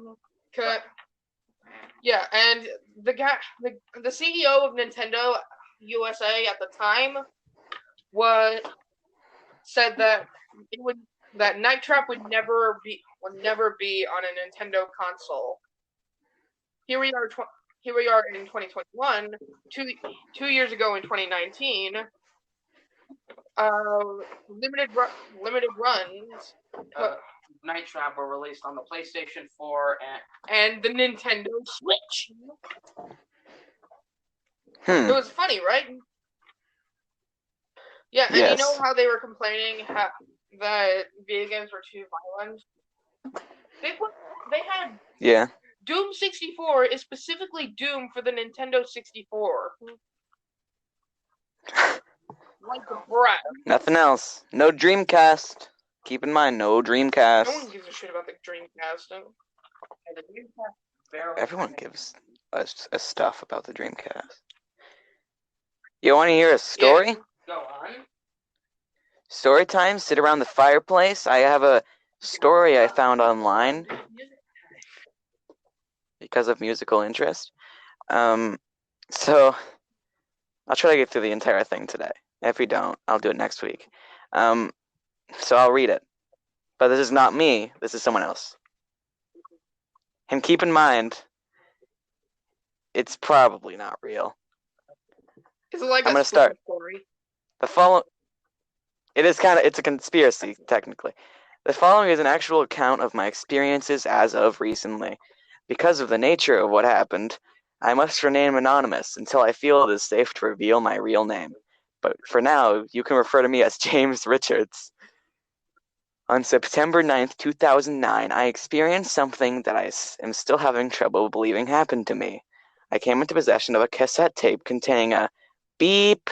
Yeah, and the CEO of Nintendo USA at the time said that that Night Trap would never be on a Nintendo console. Here we are in 2021, 2 years ago in 2019. Limited runs. Night Trap were released on the PlayStation 4 and the Nintendo Switch. Hmm. It was funny, right? Yeah, and Yes. you know how they were complaining that video games were too violent? They had Yeah. Doom 64 is specifically Doom for the Nintendo 64. Like bruh. Nothing else. No Dreamcast. Keep in mind, no Dreamcast. No one gives a shit about the Dreamcast. Everyone gives us stuff about the Dreamcast. You want to hear a story? Yeah. Go on. Story time? Sit around the fireplace. I have a story I found online because of musical interest. So I'll try to get through the entire thing today. If we don't, I'll do it next week. So I'll read it. But this is not me. This is someone else. And keep in mind, it's probably not real. Is it like I'm a gonna start. story? It's a conspiracy, technically. The following is an actual account of my experiences as of recently. Because of the nature of what happened, I must remain anonymous until I feel it is safe to reveal my real name. But for now, you can refer to me as James Richards. On September 9th, 2009, I experienced something that I am still having trouble believing happened to me. I came into possession of a cassette tape containing a beep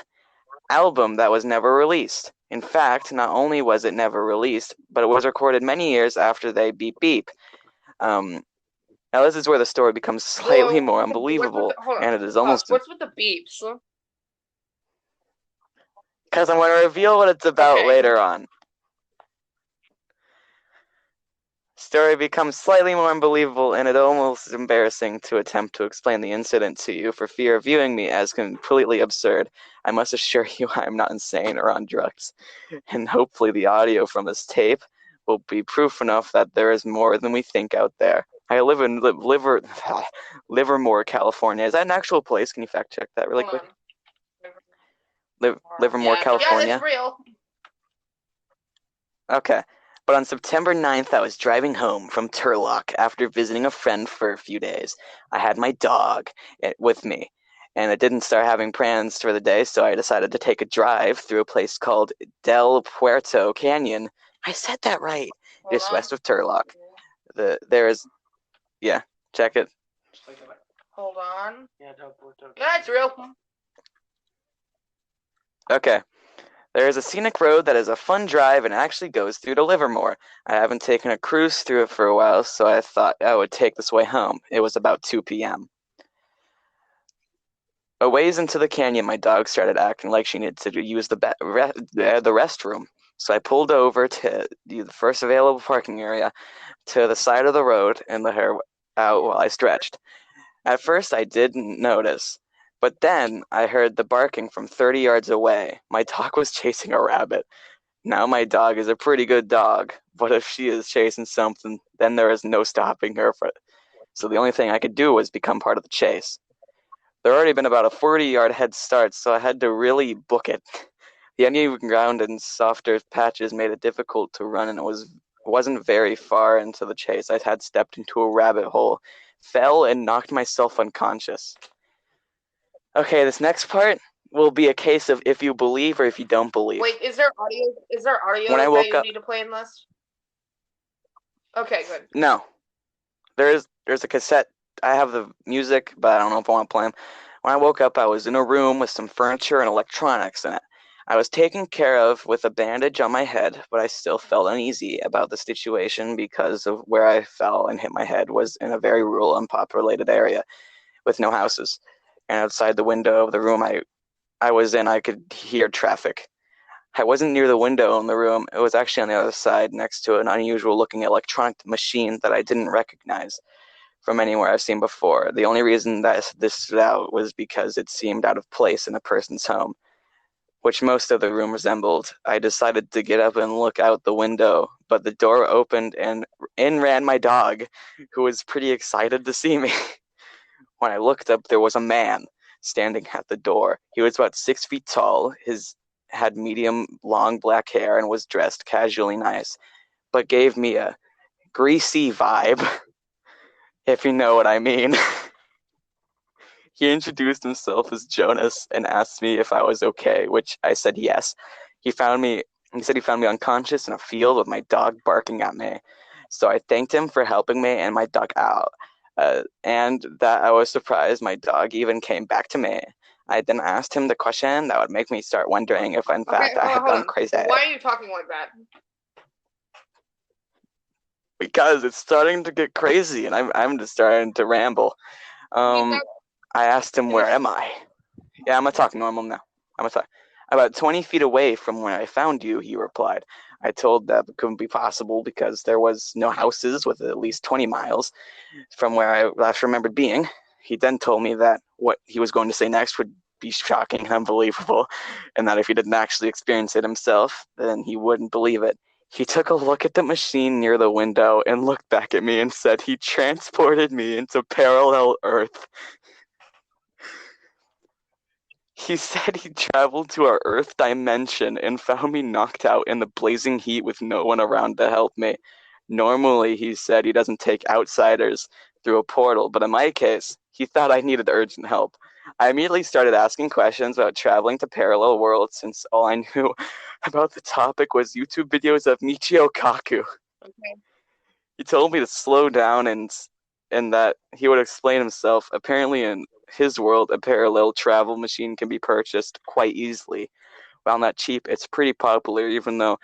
album that was never released. In fact, not only was it never released, but it was recorded many years after they beep beep. Now this is where the story becomes slightly more unbelievable, and it is almost... What's with the beeps? Because I'm going to reveal what it's about later on. Story becomes slightly more unbelievable, and it almost is embarrassing to attempt to explain the incident to you for fear of viewing me as completely absurd. I must assure you I am not insane or on drugs, and hopefully the audio from this tape will be proof enough that there is more than we think out there. I live in Livermore, California. Is that an actual place? Can you fact check that really quick? Livermore, California. Yeah, that's real. Okay. But on September 9th, I was driving home from Turlock after visiting a friend for a few days. I had my dog with me, and I didn't start having plans for the day, so I decided to take a drive through a place called Del Puerto Canyon. I said that right. Just west of Turlock. Check it. Hold on. Yeah, Del Puerto. Yeah, it's real. Okay. There is a scenic road that is a fun drive and actually goes through to Livermore. I haven't taken a cruise through it for a while, so I thought I would take this way home. It was about 2 p.m. A ways into the canyon, my dog started acting like she needed to use the restroom. So I pulled over to the first available parking area to the side of the road and let her out while I stretched. At first, I didn't notice. But then I heard the barking from 30 yards away. My dog was chasing a rabbit. Now my dog is a pretty good dog, but if she is chasing something, then there is no stopping her. So the only thing I could do was become part of the chase. There had already been about a 40-yard head start, so I had to really book it. The uneven ground and softer patches made it difficult to run, and it wasn't very far into the chase. I had stepped into a rabbit hole, fell, and knocked myself unconscious. Okay, this next part will be a case of if you believe or if you don't believe. Wait, is there audio When I woke that you up, need to play in this? Okay, good. No. There's a cassette. I have the music, but I don't know if I want to play them. When I woke up, I was in a room with some furniture and electronics in it. I was taken care of with a bandage on my head, but I still felt uneasy about the situation because of where I fell and hit my head was in a very rural, unpopulated area with no houses. And outside the window of the room I was in, I could hear traffic. I wasn't near the window in the room. It was actually on the other side next to an unusual-looking electronic machine that I didn't recognize from anywhere I've seen before. The only reason that this stood out was because it seemed out of place in a person's home. which most of the room resembled. I decided to get up and look out the window, but the door opened and in ran my dog, who was pretty excited to see me. When I looked up, there was a man standing at the door. He was about 6 feet tall. His had medium long black hair and was dressed casually nice, but gave me a greasy vibe, if you know what I mean. He introduced himself as Jonas and asked me if I was okay, which I said yes. He said he found me unconscious in a field with my dog barking at me. So I thanked him for helping me and my dog out. And that I was surprised my dog even came back to me. I then asked him the question that would make me start wondering if in fact I had gone crazy. Why are you talking like that? Because it's starting to get crazy and I'm just starting to ramble. I asked him, where am I? Yeah, I'm gonna talk normal now. I'm gonna talk. About 20 feet away from where I found you, he replied. I told that it couldn't be possible because there was no houses within at least 20 miles from where I last remembered being. He then told me that what he was going to say next would be shocking and unbelievable, and that if he didn't actually experience it himself, then he wouldn't believe it. He took a look at the machine near the window and looked back at me and said he transported me into parallel Earth. He said he traveled to our Earth dimension and found me knocked out in the blazing heat with no one around to help me. Normally, he said he doesn't take outsiders through a portal, but in my case, he thought I needed urgent help. I immediately started asking questions about traveling to parallel worlds since all I knew about the topic was YouTube videos of Michio Kaku. Okay. He told me to slow down and that he would explain himself. Apparently in his world, a parallel travel machine can be purchased quite easily. While not cheap, it's pretty popular, even though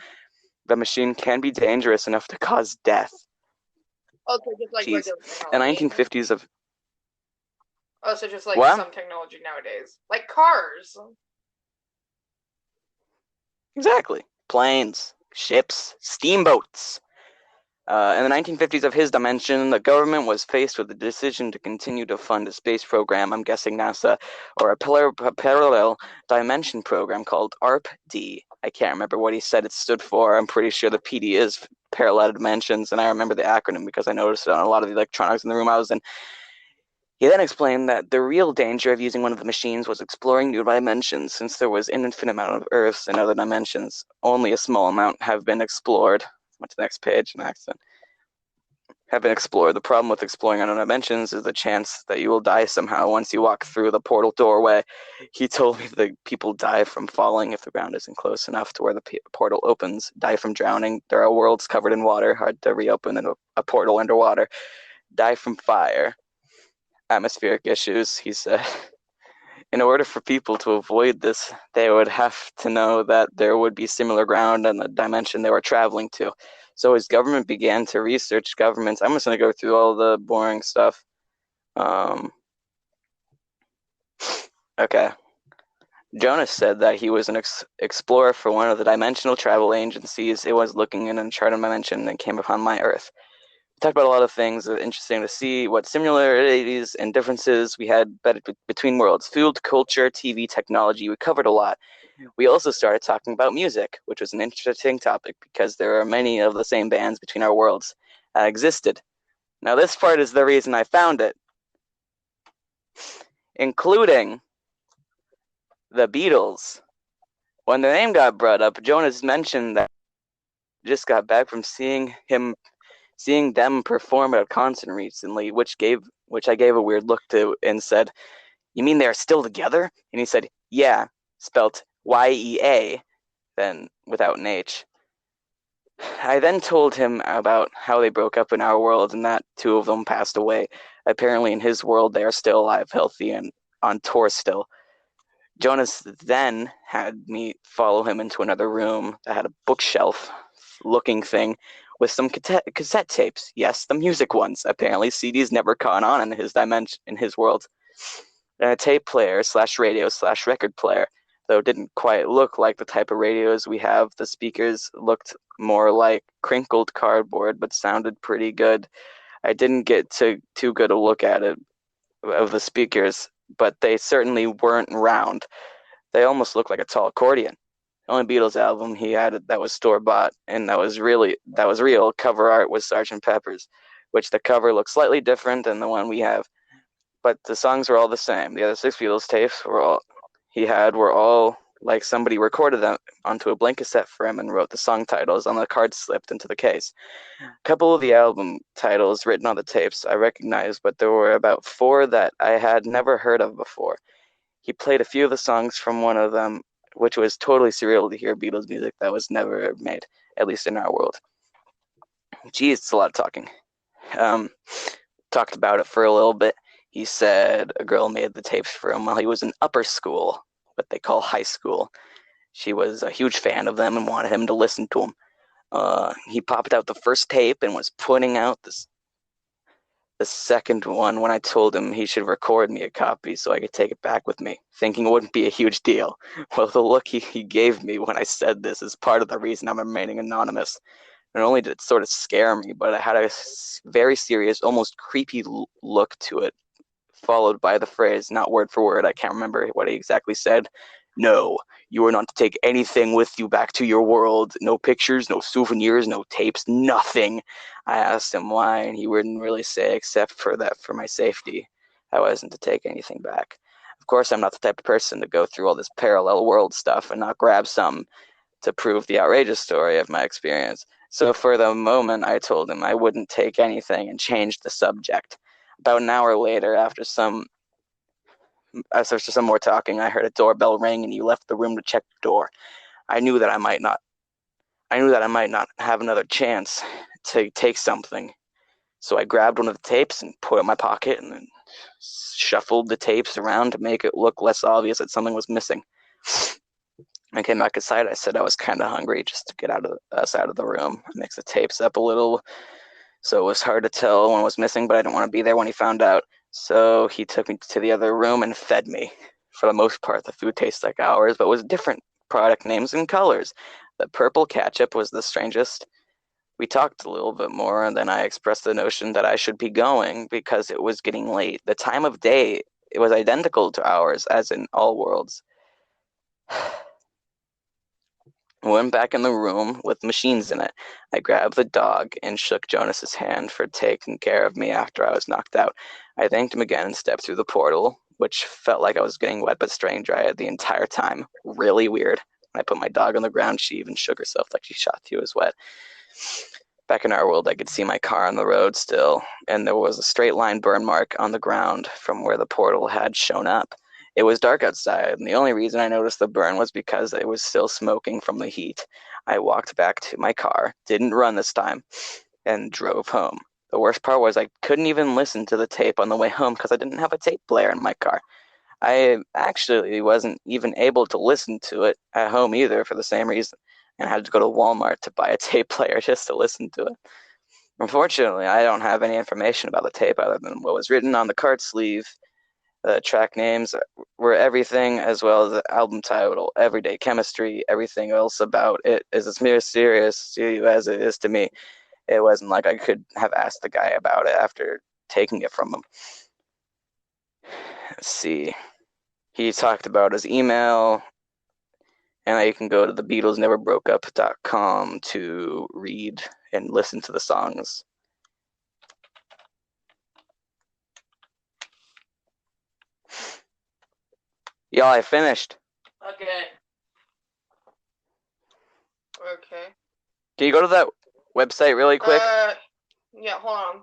the machine can be dangerous enough to cause death. Okay, just like Jeez. regular The 1950s of... Oh, so just like what? some technology nowadays. Like cars. Exactly. Planes, ships, steamboats. In the 1950s of his dimension, the government was faced with the decision to continue to fund a space program, I'm guessing NASA, or a parallel dimension program called ARP-D. I can't remember what he said it stood for. I'm pretty sure the PD is parallel dimensions, and I remember the acronym because I noticed it on a lot of the electronics in the room I was in. He then explained that the real danger of using one of the machines was exploring new dimensions, since there was an infinite amount of Earths and other dimensions. Only a small amount have been explored. Went to the next page, an accident. Have been explored. The problem with exploring unknown dimensions is the chance that you will die somehow once you walk through the portal doorway. He told me that people die from falling if the ground isn't close enough to where the portal opens, die from drowning. There are worlds covered in water, hard to reopen in a portal underwater. Die from fire. Atmospheric issues, he said. In order for people to avoid this, they would have to know that there would be similar ground in the dimension they were traveling to. So his government began to research governments. I'm just going to go through all the boring stuff. Okay. Jonas said that he was an explorer for one of the dimensional travel agencies. It was looking in a charted dimension and came upon my Earth. We talked about a lot of things. Interesting to see what similarities and differences we had between worlds. Food, culture, TV, technology. We covered a lot. We also started talking about music, which was an interesting topic because there are many of the same bands between our worlds that existed. Now this part is the reason I found it. Including the Beatles. When the name got brought up, Jonas mentioned that he just got back from seeing them perform at a concert recently, which I gave a weird look to and said, "You mean they're still together?" And he said, "Yeah," spelt Y-E-A, then without an H. I then told him about how they broke up in our world and that 2 of them passed away. Apparently in his world they are still alive, healthy, and on tour still. Jonas then had me follow him into another room that had a bookshelf-looking thing with some cassette tapes. Yes, the music ones. Apparently CDs never caught on in his dimension, in his world. And a tape player / radio / record player, though it didn't quite look like the type of radios we have. The speakers looked more like crinkled cardboard, but sounded pretty good. I didn't get too good a look at it of the speakers, but they certainly weren't round. They almost look like a tall accordion. The only Beatles album he had that was store-bought and that was real cover art was Sgt. Pepper's, which the cover looks slightly different than the one we have, but the songs were all the same. The other 6 Beatles tapes were all like somebody recorded them onto a blank cassette for him and wrote the song titles on the card slipped into the case. A couple of the album titles written on the tapes I recognized, but there were about 4 that I had never heard of before. He played a few of the songs from one of them, which was totally surreal to hear Beatles music that was never made, at least in our world. Geez, it's a lot of talking. Talked about it for a little bit. He said a girl made the tapes for him while he was in upper school, what they call high school. She was a huge fan of them and wanted him to listen to them. He popped out the first tape and was putting out the second one when I told him he should record me a copy so I could take it back with me, thinking it wouldn't be a huge deal. Well, the look he gave me when I said this is part of the reason I'm remaining anonymous. Not only did it sort of scare me, but it had a very serious, almost creepy look to it, followed by the phrase, not word for word, I can't remember what he exactly said, "No, you are not to take anything with you back to your world. No pictures, no souvenirs, no tapes, nothing." I asked him why, and he wouldn't really say except for that for my safety. I wasn't to take anything back. Of course, I'm not the type of person to go through all this parallel world stuff and not grab some to prove the outrageous story of my experience. So for the moment, I told him I wouldn't take anything and changed the subject. About an hour later, after some more talking, I heard a doorbell ring and you left the room to check the door. I knew that I might not have another chance to take something. So I grabbed one of the tapes and put it in my pocket and then shuffled the tapes around to make it look less obvious that something was missing. I came back inside. I said I was kind of hungry just to get us out of the room. I mixed the tapes up a little, so it was hard to tell when it was missing, but I didn't want to be there when he found out. So he took me to the other room and fed me. For the most part, the food tastes like ours, but was different product names and colors. The purple ketchup was the strangest. We talked a little bit more, and then I expressed the notion that I should be going because it was getting late. The time of day, it was identical to ours, as in all worlds. Went back in the room with machines in it. I grabbed the dog and shook Jonas's hand for taking care of me after I was knocked out. I thanked him again and stepped through the portal, which felt like I was getting wet but staying dry the entire time. Really weird. When I put my dog on the ground, she even shook herself like she thought she was wet. Back in our world, I could see my car on the road still, and there was a straight line burn mark on the ground from where the portal had shown up. It was dark outside, and the only reason I noticed the burn was because it was still smoking from the heat. I walked back to my car, didn't run this time, and drove home. The worst part was I couldn't even listen to the tape on the way home because I didn't have a tape player in my car. I actually wasn't even able to listen to it at home either for the same reason, and I had to go to Walmart to buy a tape player just to listen to it. Unfortunately, I don't have any information about the tape other than what was written on the card sleeve. The track names were everything, as well as the album title, Everyday Chemistry. Everything else about it is as mysterious to you as it is to me. It wasn't like I could have asked the guy about it after taking it from him. Let's see. He talked about his email, and you can go to thebeatlesneverbroakeup.com to read and listen to the songs. Y'all, I finished. Okay. Okay. Can you go to that website really quick? Yeah, hold on.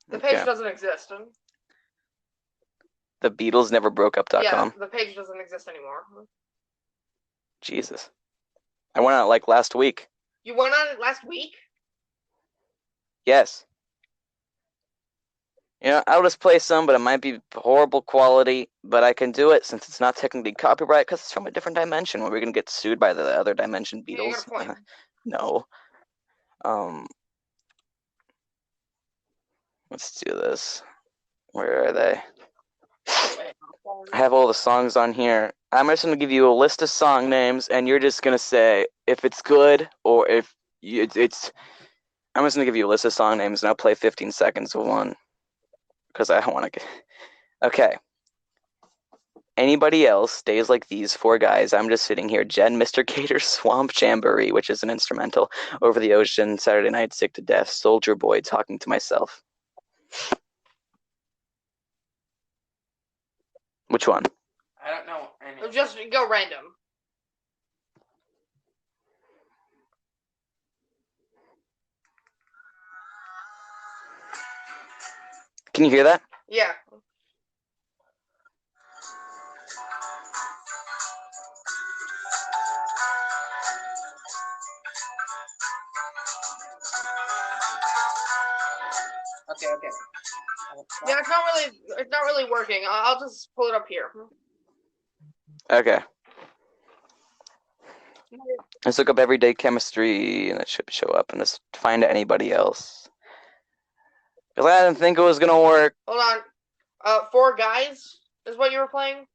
The page doesn't exist. TheBeatlesNeverBrokeUp.com. Yeah, the page doesn't exist anymore. Jesus. I went on it like last week. You went on it last week? Yes. You know, I'll just play some, but it might be horrible quality, but I can do it since it's not technically copyright because it's from a different dimension. Where we're going to get sued by the other dimension Beatles. Yeah, you got a point. No. Let's do this. Where are they? I have all the songs on here. I'm just going to give you a list of song names, and you're just going to say if it's good or if it's... I'm just going to give you a list of song names, and I'll play 15 seconds of one. Because I don't want to get... Okay. anybody else, days like these 4 guys, I'm just sitting here, Jen, Mr. Gator, Swamp Jamboree, which is an instrumental, Over the Ocean, Saturday Night, Sick to Death, Soldier Boy, talking to myself. Which one? I don't know any. Just go random. Can you hear that? Yeah. Okay. Yeah, it's not really working. I'll just pull it up here. Okay. Let's look up everyday chemistry, and it should show up, and just find anybody else. Because I didn't think it was going to work. Hold on. 4 guys is what you were playing?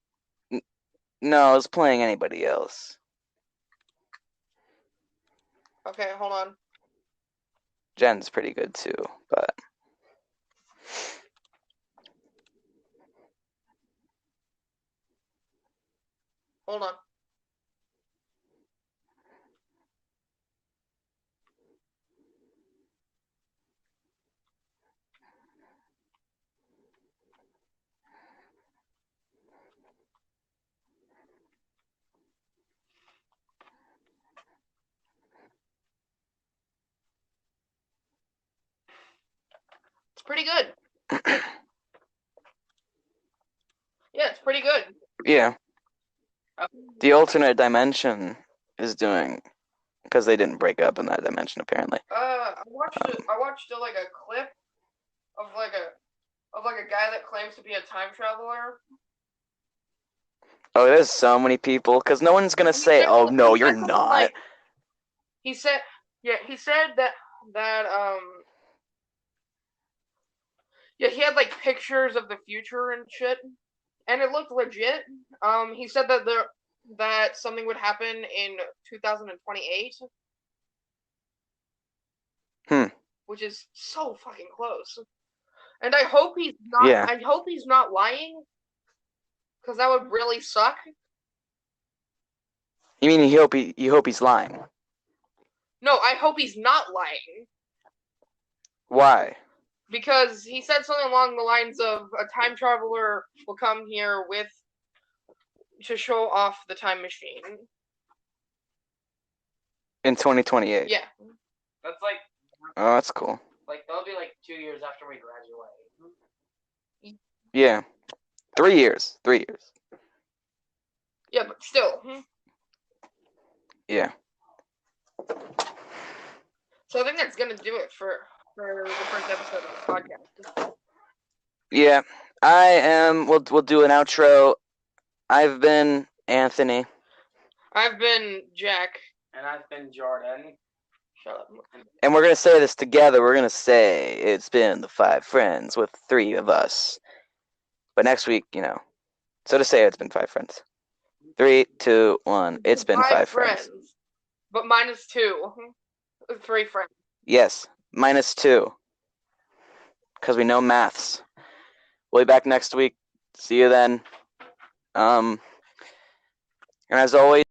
No, I was playing anybody else. Okay, hold on. Jen's pretty good too, but... Hold on. It's pretty good. Yeah, it's pretty good. Yeah. The alternate dimension is doing... Because they didn't break up in that dimension, apparently. I watched like a clip of like a guy that claims to be a time traveler. Oh, there's so many people, because no one's going to say, oh, no, you're not. He said that he had like pictures of the future and shit, and it looked legit. He said that something would happen in 2028. Which is so fucking close. And I hope he's not. Yeah. I hope he's not lying, because that would really suck. You mean you hope he's lying? No, I hope he's not lying. Why? Because he said something along the lines of a time traveler will come here to show off the time machine. In 2028? Yeah. That's like... Oh, that's cool. Like, that'll be like 2 years after we graduate. Yeah. 3 years. 3 years. Yeah, but still. Yeah. So I think that's gonna do it for the first episode of the podcast. Yeah. We'll do an outro. I've been Anthony. I've been Jack. And I've been Jordan. Shut up. And we're going to say this together. We're going to say it's been the 5 friends with 3 of us. But next week, so to say it's been 5 friends. 3, 2, 1. It's been 5 friends. But minus 2. 3 friends. Yes, minus 2. Because we know maths. We'll be back next week. See you then. And as always,